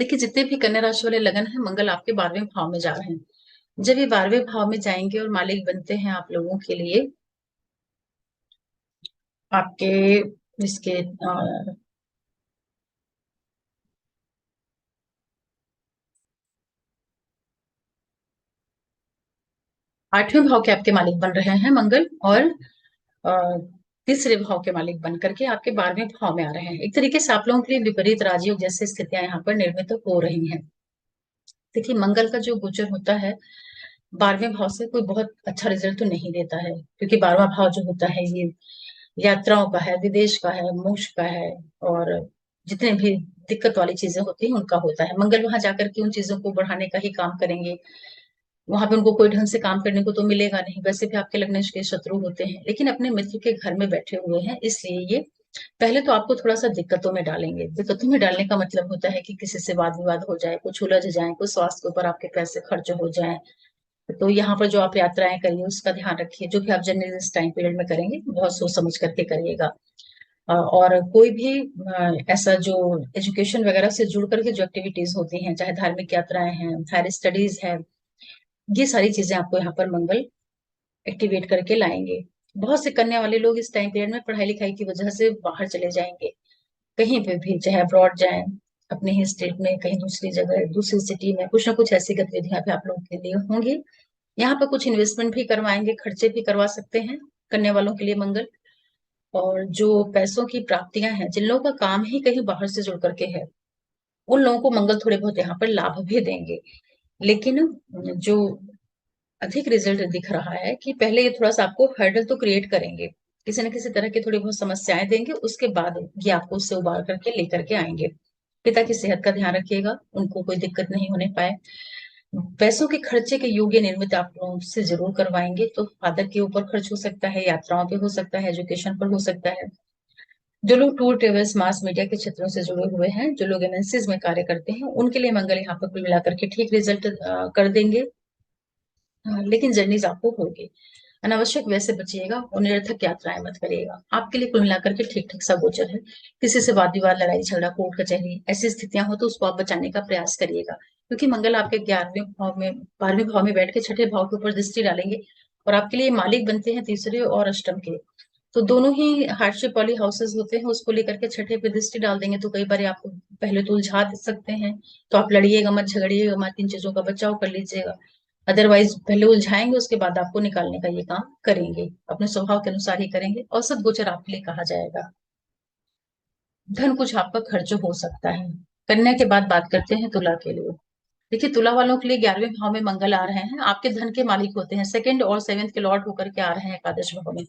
देखिए, जितने भी कन्या राशि वाले लगन है, मंगल आपके 12वें भाव में जा रहे हैं। जब ये 12वें भाव में जाएंगे और मालिक बनते हैं आप लोगों के लिए, आपके इसके 8वें भाव के आपके मालिक बन रहे हैं मंगल, और अ, तीसरे भाव के मालिक बन करके आपके 12वें भाव में आ रहे हैं। एक तरीके से आप लोगों के लिए विपरीत राजयोग जैसी स्थितियां यहाँ पर निर्मित हो रही हैं। देखिए, मंगल का जो गोचर होता है 12वें भाव से कोई बहुत अच्छा रिजल्ट तो नहीं देता है, क्योंकि 12वां भाव जो होता है ये यात्राओं का है, विदेश का है, मोक्ष का है, और जितने भी दिक्कत वाली चीजें होती हैं उनका होता है। मंगल वहां जाकर के उन चीजों को बढ़ाने का ही काम करेंगे। वहां पे उनको कोई ढंग से काम करने को तो मिलेगा नहीं, वैसे भी आपके लग्नेश के शत्रु होते हैं, लेकिन अपने मित्र के घर में बैठे हुए हैं, इसलिए ये पहले तो आपको थोड़ा सा दिक्कतों में डालेंगे। दिक्कतों में डालने का मतलब होता है कि किसी से वाद विवाद हो जाए, कुछ उलझ जाए, कुछ स्वास्थ्य के ऊपर आपके पैसे खर्च हो जाए। तो यहाँ पर जो आप यात्राएं करिए उसका ध्यान रखिए, जो भी आप जनरली इस टाइम पीरियड में करेंगे बहुत सोच समझ करके करिएगा। और कोई भी ऐसा जो एजुकेशन वगैरह से जुड़ करके जो एक्टिविटीज होती हैं, चाहे धार्मिक यात्राएं हैं, हायर स्टडीज है, ये सारी चीजें आपको यहाँ पर मंगल एक्टिवेट करके लाएंगे। बहुत से करने वाले लोग इस टाइम पीरियड में पढ़ाई लिखाई की वजह से बाहर चले जाएंगे, कहीं पे भी, चाहे अब्रॉड जाएं, अपने ही स्टेट में, कहीं दूसरी जगह दूसरी सिटी में, कुछ ना कुछ ऐसी गतिविधियां भी आप लोगों के लिए होंगी। यहाँ पर कुछ इन्वेस्टमेंट भी करवाएंगे, खर्चे भी करवा सकते हैं करने वालों के लिए मंगल। और जो पैसों की प्राप्तियां हैं, जिन लोगों का काम ही कहीं बाहर से जुड़ करके है, उन लोगों को मंगल थोड़े बहुत यहाँ पर लाभ भी देंगे। लेकिन जो अधिक रिजल्ट दिख रहा है कि पहले ये थोड़ा सा आपको हर्डल तो क्रिएट करेंगे, किसी न किसी तरह की थोड़ी बहुत समस्याएं देंगे, उसके बाद ये आपको उससे उबार करके लेकर के आएंगे। पिता की सेहत का ध्यान रखिएगा, उनको कोई दिक्कत नहीं होने पाए। पैसों के खर्चे के योग्य निर्मित आप लोगों से जरूर करवाएंगे, तो फादर के ऊपर खर्च हो सकता है, यात्राओं पे हो सकता है, एजुकेशन पर हो सकता है। जो लोग टूर ट्रेवल्स मास मीडिया के क्षेत्रों से जुड़े हुए हैं, जो लोग एमएनसीज में कार्य करते हैं, उनके लिए मंगल यहाँ पर कुल मिलाकर के ठीक रिजल्ट कर देंगे। हाँ, लेकिन जर्नीज आपको होगी। अनावश्यक वैसे बचिएगा और निरर्थक यात्राएं मत करिएगा। आपके लिए कुल मिलाकर के ठीक ठीक सा गोचर है। किसी से वाद विवाद, लड़ाई झगड़ा, कोर्ट कचहरी ऐसी स्थितियां हो तो उसको आप बचाने का प्रयास करिएगा, क्योंकि मंगल आपके 11वें भाव में, 12वें भाव में बैठ के छठे भाव के ऊपर दृष्टि डालेंगे और आपके लिए मालिक बनते हैं तीसरे और अष्टम के। तो दोनों ही हार्डशिप वाली हाउसेस होते हैं, उसको लेकर के छठे पे दृष्टि डाल देंगे तो कई बार आपको पहले तो उलझा सकते हैं। तो आप लड़िएगा मत, झगड़िएगा मत, इन चीजों का बचाव कर लीजिएगा। अदरवाइज पहले उलझाएंगे, उसके बाद आपको निकालने का ये काम करेंगे, अपने स्वभाव के अनुसार ही करेंगे। औसत गोचर आपके लिए कहा जाएगा। धन कुछ आपका खर्च हो सकता है। कन्या के बाद बात करते हैं तुला के लिए। देखिए, तुला वालों के लिए 11वें भाव में मंगल आ रहे हैं, आपके धन के मालिक होते हैं, सेकंड और सेवेंथ के लॉर्ड होकर के आ रहे हैं एकादश भाव में।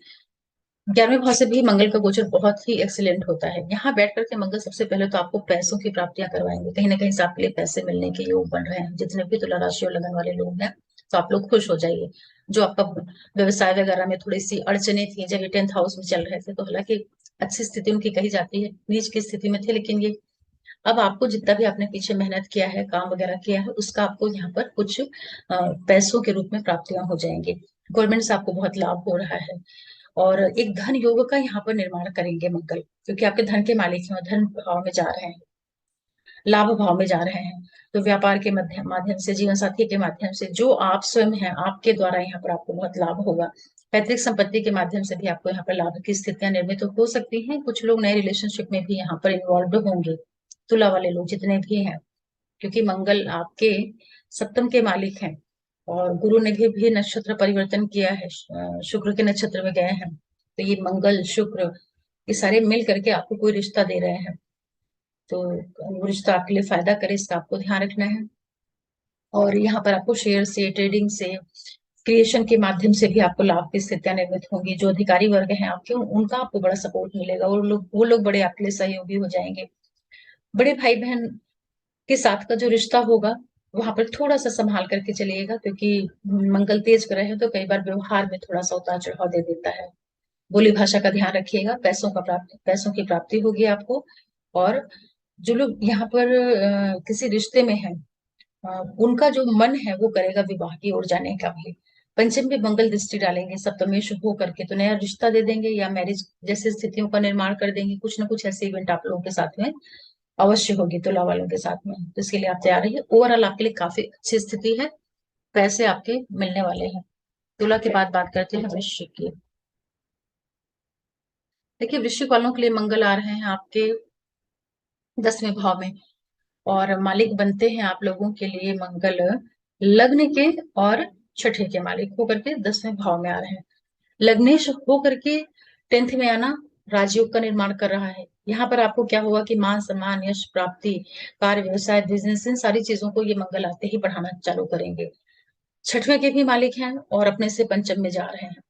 11वें भाव से भी मंगल का गोचर बहुत ही एक्सीलेंट होता है। यहाँ बैठ करके मंगल सबसे पहले तो आपको पैसों की प्राप्तियां करवाएंगे, कहीं ना कहीं से आपके लिए पैसे मिलने के योग बन रहे हैं। जितने भी तुला राशि और लगन वाले लोग हैं, तो आप लोग खुश हो जाइए। जो आपका व्यवसाय वगैरह में थोड़ी सी अड़चने थी जब ये 10th हाउस में चल रहे थे, तो हालांकि अच्छी स्थिति उनकी कही जाती है, नीच की स्थिति में थे, लेकिन ये अब आपको जितना भी आपने पीछे मेहनत किया है, काम वगैरह किया है, उसका आपको यहाँ पर कुछ पैसों के रूप में प्राप्तियां हो जाएंगी। गवर्नमेंट से आपको बहुत लाभ हो रहा है। और एक धन योग का यहाँ पर निर्माण करेंगे मंगल, क्योंकि आपके धन के मालिक हैं और धन भाव में जा रहे हैं, लाभ भाव में जा रहे हैं। तो व्यापार के माध्यम माध्यम से, जीवन साथी के माध्यम से, जो आप स्वयं हैं, आपके द्वारा यहाँ पर आपको बहुत लाभ होगा। पैतृक संपत्ति के माध्यम से भी आपको यहाँ पर लाभ की स्थितियां निर्मित तो हो सकती हैं। कुछ लोग नए रिलेशनशिप में भी यहाँ पर इन्वॉल्व होंगे, तुला वाले लोग जितने भी हैं, क्योंकि मंगल आपके सप्तम के मालिक हैं और गुरु ने भी नक्षत्र परिवर्तन किया है, शुक्र के नक्षत्र में गए हैं। तो ये मंगल शुक्र, ये सारे मिल करके आपको कोई रिश्ता दे रहे हैं, तो वो रिश्ता आपके लिए फायदा करे, इसका आपको ध्यान रखना है। और यहाँ पर आपको शेयर से, ट्रेडिंग से, क्रिएशन के माध्यम से भी आपको लाभ की स्थितियां निर्मित होंगी। जो अधिकारी वर्ग हैं आपके, उनका आपको बड़ा सपोर्ट मिलेगा, और वो लोग बड़े आपके लिए सहयोगी हो जाएंगे। बड़े भाई बहन के साथ का जो रिश्ता होगा, वहां पर थोड़ा सा संभाल करके चलिएगा, क्योंकि मंगल तेज ग्रह है तो कई बार व्यवहार में थोड़ा सा उतार चढ़ाव दे देता है। बोली भाषा का ध्यान रखिएगा। पैसों की प्राप्ति होगी आपको। और जो लोग यहाँ पर किसी रिश्ते में हैं, उनका जो मन है वो करेगा विवाह की ओर जाने का भी। पंचम में मंगल दृष्टि डालेंगे सप्तमेश हो करके, तो नया रिश्ता दे देंगे या मैरिज जैसी स्थितियों का निर्माण कर देंगे। कुछ ना कुछ ऐसे इवेंट आप लोगों के साथ में अवश्य होगी, तुला वालों के साथ में, तो इसके लिए आप तैयार रहिए। ओवरऑल आपके लिए काफी अच्छी स्थिति है, पैसे आपके मिलने वाले हैं। तुला के बाद बात करते हैं वृश्चिक की। देखिए, वृश्चिक वालों के लिए मंगल आ रहे हैं आपके 10वें भाव में, और मालिक बनते हैं आप लोगों के लिए मंगल लग्न के और छठे के मालिक होकर के 10वें भाव में आ रहे हैं। लग्नेश होकर के 10th में आना राजयोग का निर्माण कर रहा है। यहाँ पर आपको क्या होगा कि मान सम्मान, यश प्राप्ति, कार्य, व्यवसाय, बिजनेस, इन सारी चीजों को ये मंगल आते ही बढ़ाना चालू करेंगे। छठवें के भी मालिक हैं और अपने से पंचम में जा रहे हैं।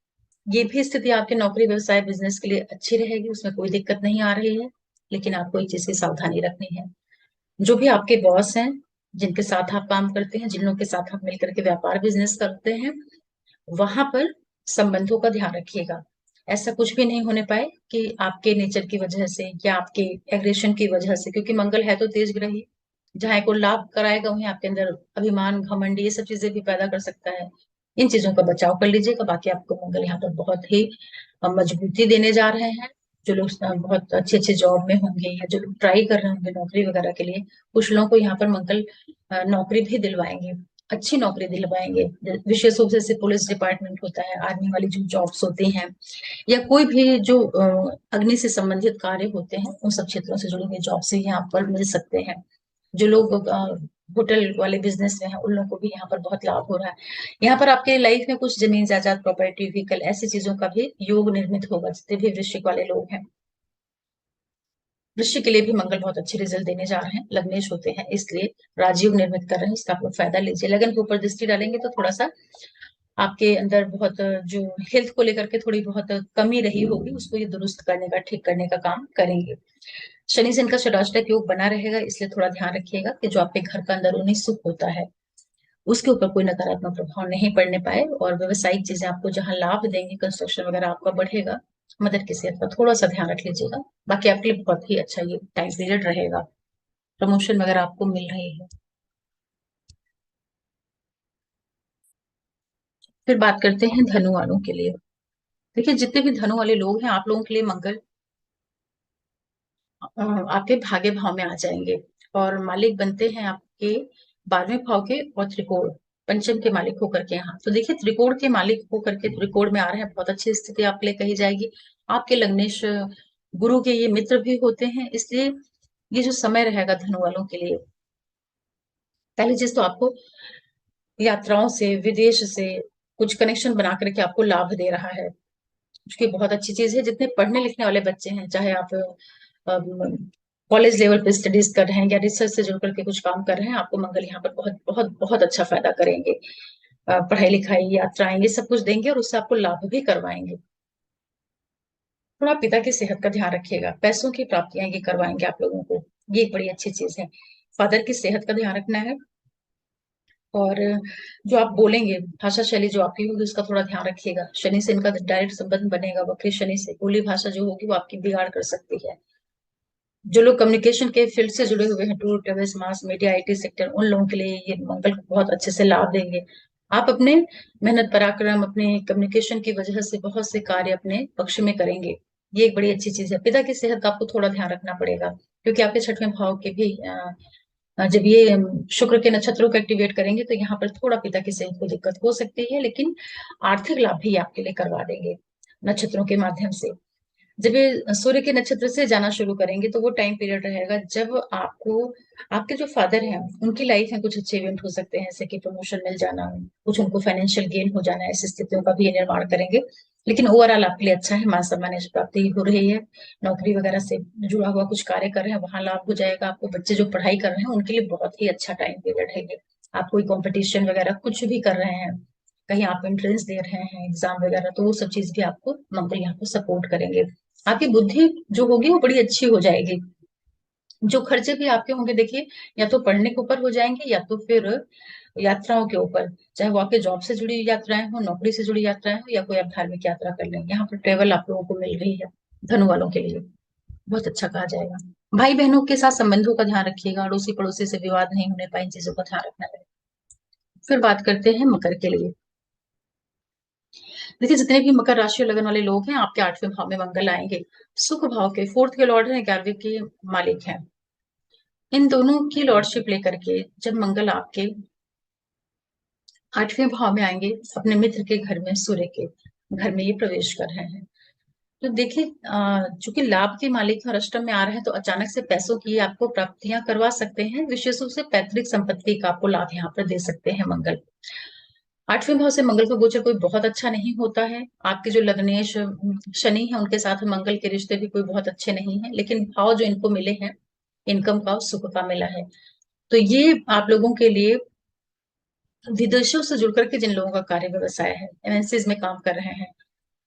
ये भी स्थिति आपके नौकरी, व्यवसाय, बिजनेस के लिए अच्छी रहेगी, उसमें कोई दिक्कत नहीं आ रही है। लेकिन आपको एक चीज की सावधानी रखनी है। जो भी आपके बॉस हैं, जिनके साथ आप काम करते हैं, जिन लोगों के साथ आप मिलकर के व्यापार बिजनेस करते हैं, वहां पर संबंधों का ध्यान रखिएगा। ऐसा कुछ भी नहीं होने पाए कि आपके नेचर की वजह से या आपके एग्रेशन की वजह से, क्योंकि मंगल है तो तेज ग्रही, जहाँ को लाभ कराएगा वहीं आपके अंदर अभिमान, घमंड, ये सब चीजें भी पैदा कर सकता है। इन चीजों का बचाव कर लीजिएगा। बाकी आपको मंगल यहाँ पर बहुत ही मजबूती देने जा रहे हैं। जो लोग बहुत अच्छे अच्छे जॉब में होंगे या जो लोग ट्राई कर रहे होंगे नौकरी वगैरह के लिए, कुछ लोगों को यहाँ पर मंगल नौकरी भी दिलवाएंगे, अच्छी नौकरी दिलवाएंगे। विशेष रूप से जैसे पुलिस डिपार्टमेंट होता है, आर्मी वाली जो जॉब्स होती हैं, या कोई भी जो अग्नि से संबंधित कार्य होते हैं, उन सब क्षेत्रों से जुड़ी हुई जॉब से यहाँ पर मिल सकते हैं। जो लोग होटल वाले बिजनेस में हैं, उन लोगों को भी यहाँ पर बहुत लाभ हो रहा है। यहाँ पर आपके लाइफ में कुछ जमीन जायदाद, प्रॉपर्टी, व्हीकल, ऐसी चीजों का भी योग निर्मित होगा, जितने भी वृश्चिक वाले लोग हैं। वृश्चिक के लिए भी मंगल बहुत अच्छे रिजल्ट देने जा रहे हैं, लग्नेश होते हैं इसलिए राजयोग निर्मित कर रहे हैं, इसका आप लोग फायदा लीजिए। लगन के ऊपर दृष्टि डालेंगे तो थोड़ा सा आपके अंदर बहुत जो हेल्थ को लेकर के थोड़ी बहुत कमी रही होगी, उसको ये दुरुस्त करने का, ठीक करने का काम करेंगे। शनि से इनका षडाष्टक योग बना रहेगा, इसलिए थोड़ा ध्यान रखिएगा कि जो आपके घर का अंदरूनी सुख होता है, उसके ऊपर कोई नकारात्मक प्रभाव नहीं पड़ने पाए। और व्यवसायिक चीजें आपको जहां लाभ देंगी, कंस्ट्रक्शन वगैरह आपका बढ़ेगा, मदर की सेहत का थोड़ा सा ध्यान रख लीजिएगा। बाकी आपके लिए बहुत ही अच्छा ये टाइम पीरियड रहेगा। प्रमोशन वगैरह आपको मिल रही है। फिर बात करते हैं धनु वालों के लिए। देखिए, जितने भी धनु वाले लोग हैं, आप लोगों के लिए मंगल आपके भाग्य भाव में आ जाएंगे और मालिक बनते हैं आपके 12वें भाव के और त्रिकोण पंचम के मालिक होकर के। यहाँ तो देखिए, त्रिकोण के मालिक होकर के त्रिकोण में आ रहे हैं, बहुत अच्छी स्थिति आपके लिए कही जाएगी। आपके लग्नेश गुरु के ये मित्र भी होते हैं, इसलिए ये जो समय रहेगा धनु वालों के लिए, पहली चीज तो आपको यात्राओं से, विदेश से कुछ कनेक्शन बना करके आपको लाभ दे रहा है, जो बहुत अच्छी चीज है। जितने पढ़ने लिखने वाले बच्चे हैं, चाहे आप कॉलेज लेवल पे स्टडीज कर रहे हैं या रिसर्च से जुड़ करके कुछ काम कर रहे हैं, आपको मंगल यहाँ पर बहुत बहुत बहुत अच्छा फायदा करेंगे। पढ़ाई लिखाई, यात्राएं, ये सब कुछ देंगे और उससे आपको लाभ भी करवाएंगे। थोड़ा पिता की सेहत का ध्यान रखिएगा, पैसों की प्राप्तियां ये करवाएंगे आप लोगों को, ये एक बड़ी अच्छी चीज है। फादर की सेहत का ध्यान रखना है। और जो आप बोलेंगे, भाषा शैली जो आपकी होगी उसका थोड़ा ध्यान रखिएगा। शनि से इनका डायरेक्ट संबंध बनेगा, वक्री शनि से बोली भाषा जो होगी वो आपकी बिगाड़ कर सकती है। जो लोग कम्युनिकेशन के फील्ड से जुड़े हुए हैं, tour travels, mass media, IT sector, उन लोगों के लिए ये मंगल बहुत अच्छे से लाभ देंगे। आप अपने मेहनत पराक्रम, अपने कम्युनिकेशन की वजह से बहुत से कार्य अपने पक्ष में करेंगे, ये एक बड़ी अच्छी चीज है। पिता की सेहत का आपको थोड़ा ध्यान रखना पड़ेगा, क्योंकि आपके छठवें भाव के भी जब ये शुक्र के नक्षत्रों को एक्टिवेट करेंगे तो यहाँ पर थोड़ा पिता की सेहत को दिक्कत हो सकती है, लेकिन आर्थिक लाभ भी आपके लिए करवा देंगे नक्षत्रों के माध्यम से। जब ये सूर्य के नक्षत्र से जाना शुरू करेंगे तो वो टाइम पीरियड रहेगा जब आपको, आपके जो फादर हैं उनकी लाइफ में कुछ अच्छे इवेंट हो सकते हैं, जैसे कि प्रमोशन मिल जाना, कुछ उनको फाइनेंशियल गेन हो जाना, ऐसी स्थितियों का भी ये निर्माण करेंगे। लेकिन ओवरऑल आपके लिए अच्छा है, मान सम्मान यश प्राप्ति हो रही है। नौकरी वगैरह से जुड़ा हुआ कुछ कार्य कर रहे हैं, वहां लाभ हो जाएगा आपको। बच्चे जो पढ़ाई कर रहे हैं उनके लिए बहुत ही अच्छा टाइम पीरियड है ये। आप कोई कॉम्पिटिशन वगैरह कुछ भी कर रहे हैं, कहीं आप एंट्रेंस दे रहे हैं एग्जाम वगैरह, तो वो सब चीज भी आपको मंगल यहाँ पर सपोर्ट करेंगे। आपकी बुद्धि जो होगी वो बड़ी अच्छी हो जाएगी। जो खर्चे भी आपके होंगे, देखिए, या तो पढ़ने के ऊपर हो जाएंगे या तो फिर यात्राओं के ऊपर, चाहे वो आपके जॉब से जुड़ी यात्राएं हो, नौकरी से जुड़ी यात्राएं हो, या कोई आप धार्मिक यात्रा कर लें। यहाँ पर ट्रेवल आप लोगों को मिल रही है, धनु वालों के लिए बहुत अच्छा कहा जाएगा। भाई बहनों के साथ संबंधों का ध्यान रखिएगा, अड़ोसी पड़ोसी से विवाद नहीं होने पाए, इन चीजों का ध्यान रखना है। फिर बात करते हैं मकर के लिए। देखिए, जितने भी मकर राशि और लगन वाले लोग हैं, आपके 8वें भाव में मंगल आएंगे। सुख भाव के फोर्थ के लॉर्ड है, 11वें के मालिक हैं। इन दोनों की लॉर्डशिप लेकर के जब मंगल आपके 8वें भाव में आएंगे, अपने मित्र के घर में, सूर्य के घर में ये प्रवेश कर रहे हैं, तो देखिए, चूंकि लाभ के मालिक और अष्टम में आ रहे हैं, तो अचानक से पैसों की आपको प्राप्तियां करवा सकते हैं। विशेष रूप से पैतृक संपत्ति का आपको लाभ यहाँ पर दे सकते हैं मंगल। 8वें भाव से मंगल का गोचर कोई बहुत अच्छा नहीं होता है। आपके जो लग्नेश शनि है उनके साथ मंगल के रिश्ते भी कोई बहुत अच्छे नहीं है, लेकिन भाव जो इनको मिले हैं, इनकम का और सुख का मिला है। तो ये आप लोगों के लिए, विदेशों से जुड़ करके जिन लोगों का कार्य व्यवसाय है, एमएनसीज में काम कर रहे हैं,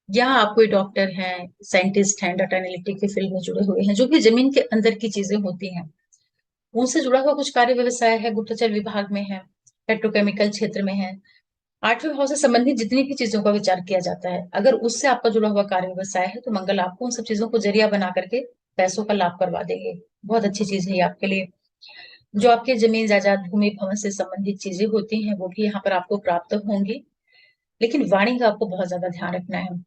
या आप कोई डॉक्टर हैं, साइंटिस्ट हैं, डाटा एनालिटिक के फील्ड में जुड़े हुए हैं, जो भी जमीन के अंदर की चीजें होती हैं उनसे जुड़ा हुआ कुछ कार्य व्यवसाय है, गुप्तचर विभाग में है, पेट्रोकेमिकल क्षेत्र में है, 8वें भाव से संबंधित जितनी भी चीजों का विचार किया जाता है, अगर उससे आपका जुड़ा हुआ कार्य व्यवसाय है, तो मंगल आपको उन सब चीजों को जरिया बना करके पैसों का लाभ करवा देंगे। बहुत अच्छी चीज है ये आपके लिए। जो आपके जमीन जायदाद, भूमि भवन से संबंधित चीजें होती हैं, वो भी यहाँ पर आपको प्राप्त होंगी। लेकिन वाणी का आपको बहुत ज्यादा ध्यान रखना है।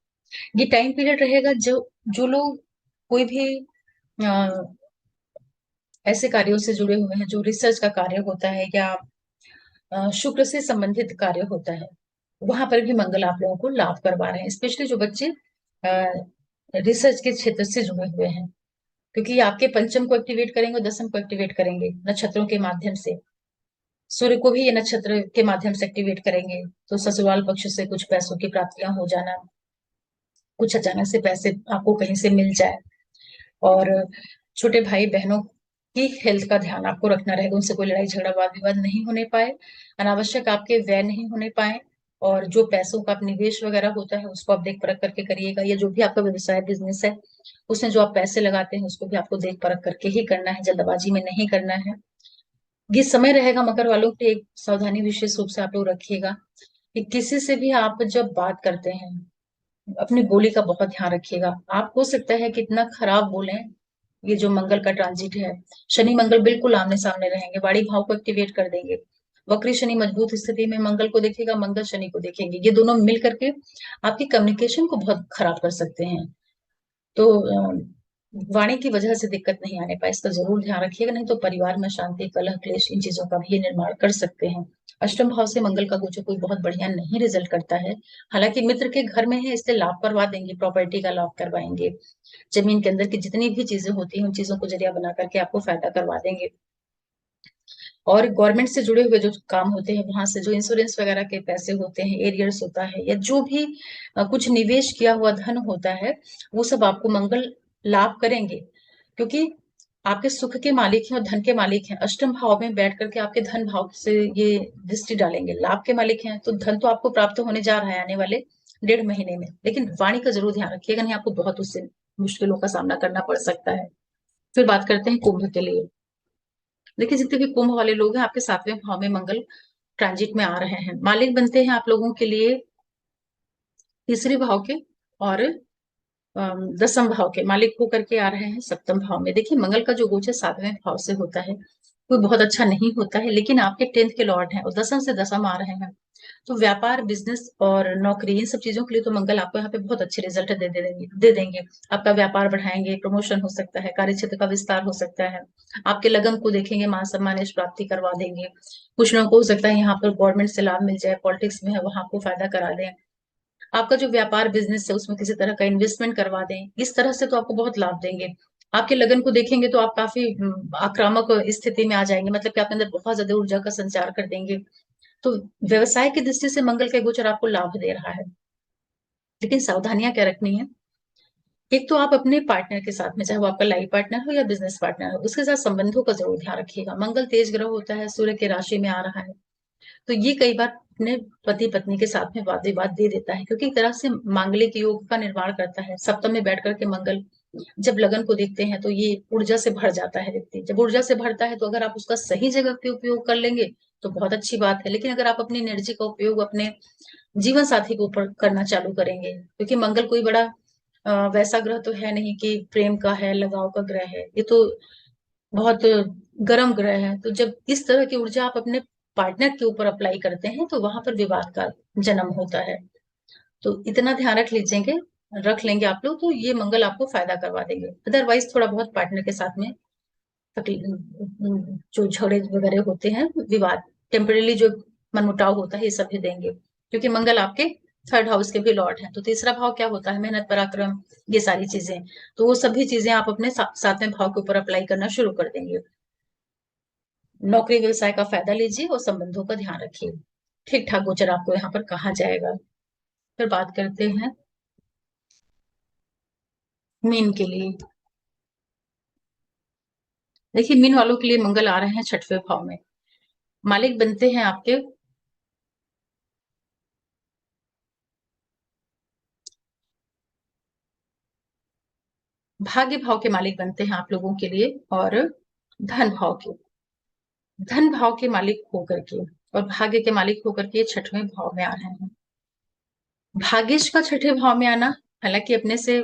ये टाइम पीरियड रहेगा जो जो लोग कोई भी अ, ऐसे कार्यों से जुड़े हुए हैं, जो रिसर्च का कार्य होता है या शुक्र से संबंधित कार्य होता है, वहां पर भी मंगल आप लोगों को लाभ करवा रहे हैं। स्पेशली जो बच्चे रिसर्च के क्षेत्र से जुड़े हुए हैं, क्योंकि ये आपके पंचम को एक्टिवेट करेंगे और दसम को एक्टिवेट करेंगे नक्षत्रों के माध्यम से। सूर्य को भी ये नक्षत्र के माध्यम से एक्टिवेट करेंगे, तो ससुराल पक्ष से कुछ पैसों की प्राप्तियां हो जाना, कुछ अचानक से पैसे आपको कहीं से मिल जाए। और छोटे भाई बहनों की हेल्थ का ध्यान आपको रखना रहेगा, उनसे कोई लड़ाई झगड़ा वाद विवाद नहीं होने पाए, अनावश्यक आपके व्यय नहीं होने पाए। और जो पैसों का निवेश वगैरह होता है उसको आप देख परख करके करिएगा, या जो भी आपका व्यवसाय बिजनेस है उसमें जो आप पैसे लगाते हैं उसको भी आपको देख परख करके ही करना है, जल्दबाजी में नहीं करना है। ये समय रहेगा मकर वालों के, एक सावधानी विशेष रूप से आप लोग रखिएगा कि किसी से भी आप जब बात करते हैं, अपनी बोली का बहुत ध्यान रखिएगा। आप हो सकता है कि इतना खराब बोले, ये जो मंगल का ट्रांजिट है, शनि मंगल बिल्कुल आमने सामने रहेंगे, वाणी भाव को एक्टिवेट कर देंगे। वक्री शनि मजबूत स्थिति में मंगल को देखेगा, मंगल शनि को देखेंगे, ये दोनों मिल करके आपकी कम्युनिकेशन को बहुत खराब कर सकते हैं। तो वाणी की वजह से दिक्कत नहीं आने पाए, इसका जरूर ध्यान रखिएगा, नहीं तो परिवार में शांति, कलह, क्लेश, इन चीजों का भी ये निर्माण कर सकते हैं। अष्टम भाव से मंगल का गोचर कोई बहुत बढ़िया नहीं रिजल्ट करता है। हालांकि मित्र के घर में है, इससे लाभ करवा देंगे, प्रॉपर्टी का लाभ करवाएंगे, जमीन के अंदर की जितनी भी चीजें होती हैं उन चीजों को जरिया बना करके आपको फायदा करवा देंगे। और गवर्नमेंट से जुड़े हुए जो काम होते हैं, वहां से जो इंश्योरेंस वगैरह के पैसे होते हैं, एरियर्स होता है, या जो भी कुछ निवेश किया हुआ धन होता है, वो सब आपको मंगल लाभ करेंगे। क्योंकि आपके सुख के मालिक हैं और धन के मालिक हैं, अष्टम भाव में बैठ करके आपके धन भाव से ये दृष्टि डालेंगे, लाभ के मालिक हैं, तो धन तो आपको प्राप्त होने जा रहा है आने वाले 1.5 महीने में। लेकिन वाणी का जरूर ध्यान रखिएगा, नहीं आपको बहुत उससे मुश्किलों का सामना करना पड़ सकता है। फिर बात करते हैं कुंभ के लिए। देखिए, जितने भी कुंभ वाले लोग हैं, आपके 7वें भाव में मंगल ट्रांजिट में आ रहे हैं, मालिक बनते हैं आप लोगों के लिए तीसरे भाव के, और 10वें भाव के मालिक होकर के आ रहे हैं 7वें भाव में। देखिए, मंगल का जो गोचर 7वें भाव से होता है कोई बहुत अच्छा नहीं होता है, लेकिन आपके 10th के लॉर्ड हैं और दसम से दसम आ रहे हैं, तो व्यापार, बिजनेस और नौकरी, इन सब चीजों के लिए तो मंगल आपको यहाँ पे बहुत अच्छे रिजल्ट दे देंगे। आपका व्यापार बढ़ाएंगे, प्रमोशन हो सकता है, कार्य क्षेत्र का विस्तार हो सकता है। आपके लगन को देखेंगे, मान सम्मान यश प्राप्ति करवा देंगे। कुछ लोगों को हो सकता है यहाँ पर गवर्नमेंट से लाभ मिल जाए, पॉलिटिक्स में है वहां आपको फायदा करा दें। आपका जो व्यापार बिजनेस है उसमें किसी तरह का इन्वेस्टमेंट करवा दें, इस तरह से तो आपको बहुत लाभ देंगे। आपके लगन को देखेंगे तो आप काफी आक्रामक स्थिति में आ जाएंगे, मतलब कि आपके अंदर बहुत ज्यादा ऊर्जा का संचार कर देंगे। तो व्यवसाय की दृष्टि से मंगल का गोचर आपको लाभ दे रहा है, लेकिन सावधानियां क्या रखनी है। एक तो आप अपने पार्टनर के साथ में, चाहे वो आपका लाइफ पार्टनर हो या बिजनेस पार्टनर हो, उसके साथ संबंधों का जरूर ध्यान रखिएगा। मंगल तेज ग्रह होता है, सूर्य के राशि में आ रहा है, तो ये कई बार अपने पति पत्नी के साथ में वाद विवाद दे देता है, क्योंकि एक तरह से मांगलिक योग का निर्माण करता है। सप्तम में बैठ करके मंगल जब लगन को देखते हैं तो ये ऊर्जा से भर जाता है व्यक्ति। जब ऊर्जा से भरता है तो अगर आप उसका सही जगह पे उपयोग कर लेंगे तो बहुत अच्छी बात है, लेकिन अगर आप अपनी एनर्जी का उपयोग अपने जीवन साथी के ऊपर करना चालू करेंगे, क्योंकि मंगल कोई बड़ा वैसा ग्रह तो है नहीं कि प्रेम का है, लगाव का ग्रह है, ये तो बहुत गर्म ग्रह है। तो जब इस तरह की ऊर्जा आप अपने पार्टनर के ऊपर अप्लाई करते हैं तो वहां पर विवाद का जन्म होता है। तो इतना ध्यान रख लेंगे आप लोग, तो ये मंगल आपको फायदा करवा देंगे। अदरवाइज थोड़ा बहुत पार्टनर के साथ में जो झगड़े वगैरह होते हैं, विवाद, टेम्परेली जो मनमुटाव होता है, ये सब भी देंगे, क्योंकि मंगल आपके 3rd हाउस के भी लॉर्ड हैं। तो तीसरा भाव क्या होता है, मेहनत, पराक्रम, ये सारी चीजें, तो वो सभी चीजें आप अपने 7वें भाव के ऊपर अप्लाई करना शुरू कर देंगे। नौकरी व्यवसाय का फायदा लीजिए और संबंधों का ध्यान रखिए। ठीक ठाक गोचर आपको यहाँ पर कहा जाएगा। फिर बात करते हैं मीन के लिए। देखिए, मीन वालों के लिए मंगल आ रहे हैं 6वें भाव में, मालिक बनते हैं आपके भाग्य भाव के, मालिक बनते हैं आप लोगों के लिए, और धन भाव के, धन भाव के मालिक होकर के और भाग्य के मालिक होकर के 6वें भाव में आ रहे हैं। भाग्येश का 6ठे भाव में आना, हालांकि अपने से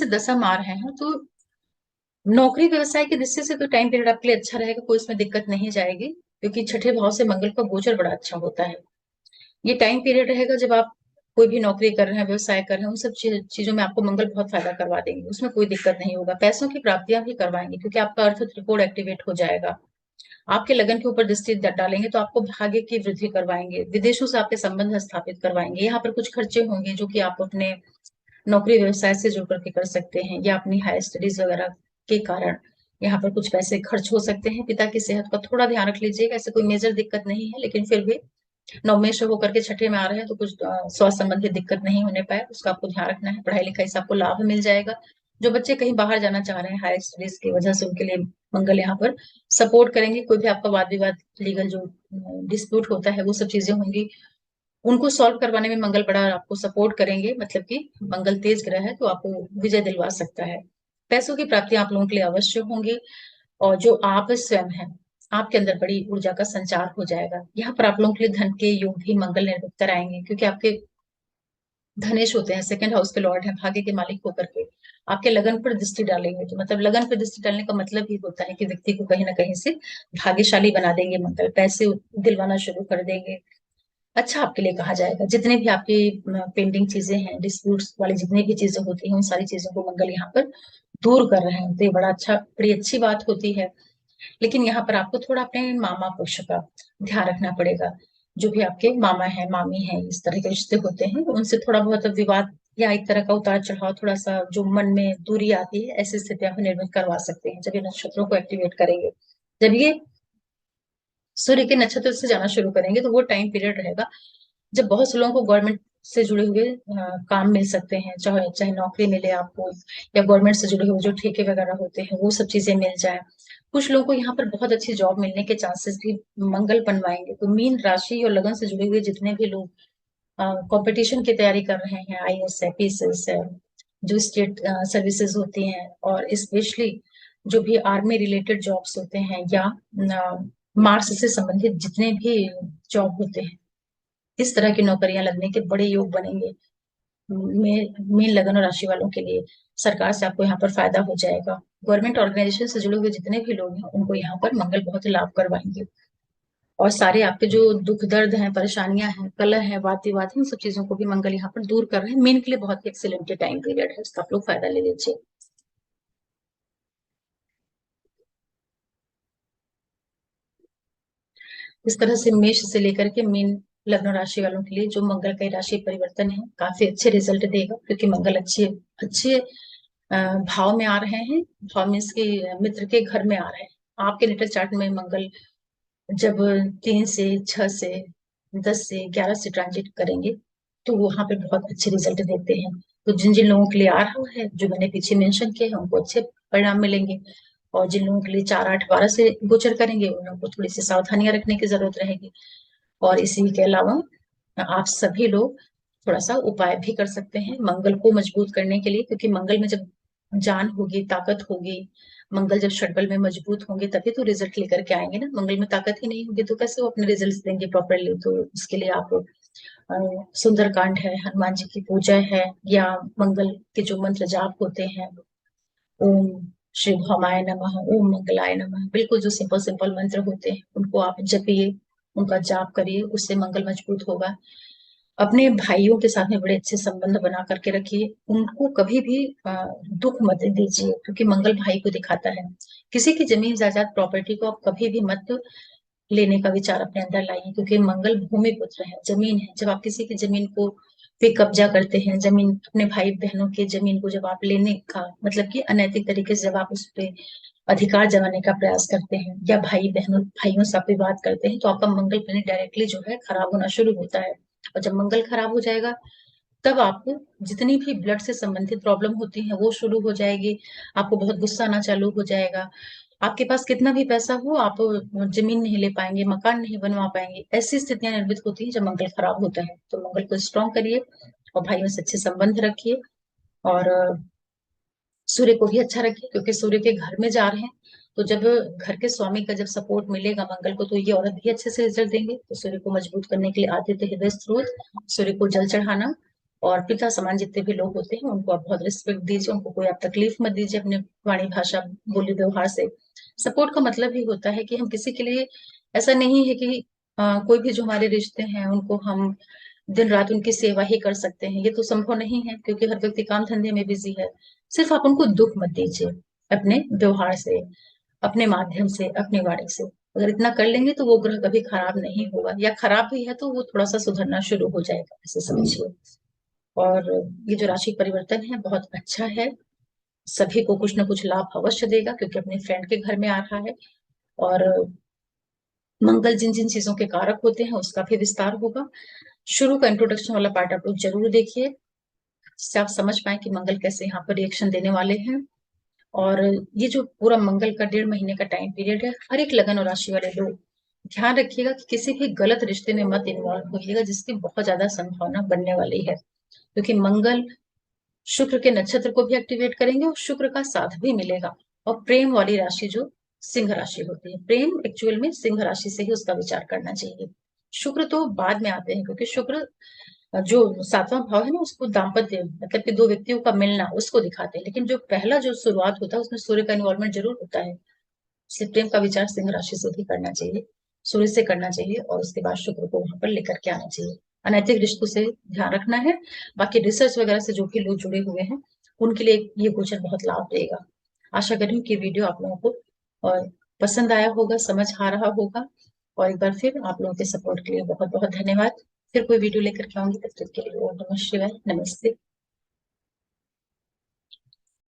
दशा में आ रहे हैं, तो नौकरी व्यवसाय की दृष्टि से तो टाइम पीरियड आपके लिए अच्छा रहेगा, कोई इसमें दिक्कत नहीं जाएगी, क्योंकि 6ठे भाव से मंगल का गोचर बड़ा अच्छा होता है। ये टाइम पीरियड रहेगा जब आप कोई भी नौकरी कर रहे हैं, व्यवसाय कर रहे हैं, उन सब चीजों में आपको मंगल बहुत फायदा करवा देंगे, उसमें कोई दिक्कत नहीं होगा। पैसों की प्राप्तियां भी करवाएंगे, क्योंकि आपका अर्थ त्रिकोण एक्टिवेट हो जाएगा। आपके लगन के ऊपर दृष्टि डालेंगे तो आपको भाग्य की वृद्धि करवाएंगे, विदेशों से आपके संबंध स्थापित करवाएंगे। यहाँ पर कुछ खर्चे होंगे जो कि आप अपने नौकरी व्यवसाय से जुड़ करके कर सकते हैं, या अपनी हायर स्टडीज वगैरह के कारण यहाँ पर कुछ पैसे खर्च हो सकते हैं। पिता की सेहत का थोड़ा ध्यान रख लीजिएगा, ऐसे कोई मेजर दिक्कत नहीं है, लेकिन फिर भी नवमेश होकर के 6ठे में आ रहे हैं, तो कुछ स्वास्थ्य संबंधी दिक्कत नहीं होने पाए, उसका आपको ध्यान रखना है। पढ़ाई लिखाई से आपको लाभ मिल जाएगा। जो बच्चे कहीं बाहर जाना चाह रहे हैं हायर स्टडीज की वजह से, उनके लिए मंगल यहाँ पर सपोर्ट करेंगे। कोई भी आपका वाद विवाद, लीगल जो डिस्प्यूट होता है, वो सब चीजें होंगी, उनको सॉल्व करवाने में मंगल बड़ा आपको सपोर्ट करेंगे। मतलब कि मंगल तेज ग्रह है तो आपको विजय दिलवा सकता है। पैसों की प्राप्ति आप लोगों के लिए अवश्य होंगी, और जो आप स्वयं हैं, आपके अंदर बड़ी ऊर्जा का संचार हो जाएगा। यहाँ पर आप लोगों के लिए धन के योग भी मंगल निर्मित कराएंगे, क्योंकि आपके धनेश होते हैं, सेकंड हाउस के लॉर्ड हैं, भाग्य के मालिक होकर के आपके लगन पर दृष्टि डालेंगे। तो मतलब लगन पर दृष्टि डालने का मतलब ही होता है कि व्यक्ति को कहीं ना कहीं से भाग्यशाली बना देंगे मंगल, पैसे दिलवाना शुरू कर देंगे। अच्छा आपके लिए कहा जाएगा। जितने भी आपकी पेंडिंग चीजें हैं, डिस्प्यूट्स वाली जितनी भी चीजें होती हैं, उन सारी चीजों को मंगल यहाँ पर दूर कर रहे हैं, तो ये बड़ी अच्छी बात होती है। लेकिन यहाँ पर आपको थोड़ा अपने मामा पक्ष का ध्यान रखना पड़ेगा। जो भी आपके मामा है, मामी है, इस तरह के रिश्ते होते हैं, उनसे थोड़ा बहुत विवाद या एक तरह का उतार चढ़ाव, थोड़ा सा जो मन में दूरी आती है, ऐसी स्थितियां भी निर्मित करवा सकते हैं जब ये नक्षत्रों को एक्टिवेट करेंगे। जब ये सूर्य के नक्षत्र से जाना शुरू करेंगे तो वो टाइम पीरियड रहेगा जब बहुत से लोगों को गवर्नमेंट से जुड़े हुए काम मिल सकते हैं, चाहे चाहे नौकरी मिले आपको, या गवर्नमेंट से जुड़े हुए जो ठेके वगैरह होते हैं वो सब चीजें मिल जाए। कुछ लोगों को यहाँ पर बहुत अच्छी जॉब मिलने के चांसेस भी मंगल बनवाएंगे। तो मीन राशि और लगन से जुड़े हुए जितने भी लोग कंपटीशन की तैयारी कर रहे हैं, आईएएस है, पीसीएस है, जो स्टेट सर्विसेज होती हैं, और स्पेशली जो भी आर्मी रिलेटेड जॉब्स होते हैं, या मार्स से संबंधित जितने भी जॉब होते हैं, इस तरह की नौकरियां लगने के बड़े योग बनेंगे। मीन लगन और राशि वालों के लिए सरकार से आपको यहाँ पर फायदा हो जाएगा। गवर्नमेंट ऑर्गेनाइजेशन से जुड़े हुए जितने भी लोग हैं उनको यहाँ पर मंगल बहुत ही लाभ करवाएंगे। और सारे आपके जो दुख दर्द हैं, परेशानियां हैं, कलह है, वाद विवाद है, उन सब चीजों को भी मंगल यहाँ पर दूर कर रहे हैं। मीन के लिए बहुत ही एक्सीलेंट टाइम पीरियड है, इसका आप लोग फायदा ले लीजिए। इस तरह से मेष से लेकर के मीन लग्न राशि वालों के लिए जो मंगल का ये राशि परिवर्तन है काफी अच्छे रिजल्ट देगा, क्योंकि मंगल अच्छे अच्छे भाव में आ रहे हैं। भाव मीन्स के मित्र के घर में आ रहे हैं। आपके नेटल चार्ट में मंगल जब 3 से 6 से 10 से 11 से ट्रांजिट करेंगे तो वहां पे बहुत अच्छे रिजल्ट देते हैं। तो जिन जिन लोगों के लिए आ रहा है, जो मैंने पीछे मेंशन किए हैं, उनको अच्छे परिणाम मिलेंगे। और जिन लोगों के लिए 4 8 12 से गोचर करेंगे, उन लोगों को थोड़ी सी सावधानियां रखने की जरूरत रहेगी। और इसी के अलावा आप सभी लोग थोड़ा सा उपाय भी कर सकते हैं मंगल को मजबूत करने के लिए, क्योंकि मंगल में जब जान होगी, ताकत होगी, मंगल जब षटबल में मजबूत होंगे तभी तो रिजल्ट लेकर के आएंगे ना। मंगल में ताकत ही नहीं होगी तो कैसे वो अपने रिजल्ट देंगे प्रॉपरली। तो इसके लिए आप सुंदरकांड है, हनुमान जी की पूजा है, या मंगल के जो मंत्र जाप होते हैं, ओम श्री भवाय नमः, ओम मंगलाय नमः, बिल्कुल जो सिंपल सिंपल मंत्र होते हैं उनको आप जपिए, उनका जाप करिए, उससे मंगल मजबूत होगा। अपने भाइयों के साथ में बड़े अच्छे संबंध बना करके रखिए। उनको कभी भी दुख मत दीजिए, क्योंकि मंगल भाई को दिखाता है। किसी की जमीन जायदाद प्रॉपर्टी को आप कभी भी मत लेने का विचार अपने अंदर लाइए, क्योंकि मंगल भूमि पुत्र है, जमीन है। जब आप किसी की जमीन को पे कब्जा करते हैं, जमीन अपने भाई बहनों की जमीन को जब आप लेने का मतलब कि अनैतिक तरीके से जब आप उस पे अधिकार जमाने का प्रयास करते हैं, या भाइयों से आप विवाद करते हैं, तो आपका मंगल प्लेनेट डायरेक्टली जो है खराब होना शुरू होता है। और जब मंगल खराब हो जाएगा तब आपको जितनी भी ब्लड से संबंधित प्रॉब्लम होती है वो शुरू हो जाएगी। आपको बहुत गुस्सा आना चालू हो जाएगा। आपके पास कितना भी पैसा हो, आप जमीन नहीं ले पाएंगे, मकान नहीं बनवा पाएंगे। ऐसी स्थितियां निर्मित होती हैं जब मंगल खराब होता है। तो मंगल को स्ट्रॉन्ग करिए और भाइयों से अच्छे संबंध रखिए। और सूर्य को भी अच्छा रखिए, क्योंकि सूर्य के घर में जा रहे हैं। तो जब घर के स्वामी का जब सपोर्ट मिलेगा मंगल को, तो ये औरत भी अच्छे से रिजल्ट देंगे। तो सूर्य को मजबूत करने के लिए आदित्य हृदय स्त्रोत, सूर्य को जल चढ़ाना, और पिता समान जितने भी लोग होते हैं उनको आप बहुत रिस्पेक्ट दीजिए, उनको कोई आप तकलीफ मत दीजिए अपने वाणी भाषा बोली व्यवहार से। सपोर्ट का मतलब ही होता है कि हम किसी के लिए, ऐसा नहीं है कि कोई भी जो हमारे रिश्ते हैं उनको हम दिन रात उनकी सेवा ही कर सकते हैं, ये तो संभव नहीं है, क्योंकि हर व्यक्ति काम धंधे में बिजी है। सिर्फ आप उनको दुख मत दीजिए अपने व्यवहार से, अपने माध्यम से, अपने वाणी से। अगर इतना कर लेंगे तो वो ग्रह कभी खराब नहीं होगा, या खराब भी है तो वो थोड़ा सा सुधरना शुरू हो जाएगा, ऐसे समझिए। और ये जो राशि परिवर्तन है बहुत अच्छा है, सभी को कुछ ना कुछ लाभ अवश्य देगा, क्योंकि अपने फ्रेंड के घर में आ रहा है। और मंगल जिन जिन चीजों के कारक होते हैं उसका भी विस्तार होगा। शुरू का इंट्रोडक्शन वाला पार्ट आप लोग जरूर देखिए, जिससे आप समझ पाए कि मंगल कैसे यहाँ पर रिएक्शन देने वाले हैं। और ये जो पूरा मंगल का 1.5 महीने का टाइम पीरियड है, हर एक लगन और राशि वाले लोग ध्यान रखिएगा कि किसी भी गलत रिश्ते में मत इन्वॉल्व होइएगा, जिसकी बहुत ज्यादा संभावना बनने वाली है। क्योंकि मंगल शुक्र के नक्षत्र को भी एक्टिवेट करेंगे और शुक्र का साथ भी मिलेगा। और प्रेम वाली राशि जो सिंह राशि होती है, प्रेम एक्चुअल में सिंह राशि से ही उसका विचार करना चाहिए। शुक्र तो बाद में आते हैं, क्योंकि शुक्र जो सातवां भाव है ना, उसको दाम्पत्य मतलब कि दो व्यक्तियों का मिलना उसको दिखाते हैं, लेकिन जो पहला जो शुरुआत होता है उसमें सूर्य का इन्वॉल्वमेंट जरूर होता है। इसलिए प्रेम का विचार सिंह राशि से भी करना चाहिए, सूर्य से करना चाहिए, और उसके बाद शुक्र को वहां पर लेकर के आना चाहिए। अनैतिक रिश्तों से ध्यान रखना है। बाकी रिसर्च वगैरह से जो भी लोग जुड़े हुए हैं उनके लिए ये गोचर बहुत लाभ देगा। आशा करूँ कि वीडियो आप लोगों को और पसंद आया होगा, समझ आ रहा होगा। और एक बार फिर आप लोगों के सपोर्ट के लिए बहुत बहुत धन्यवाद। फिर कोई वीडियो लेकर के आऊंगी, तब तक के लिए ओम नमः शिवाय, नमस्ते।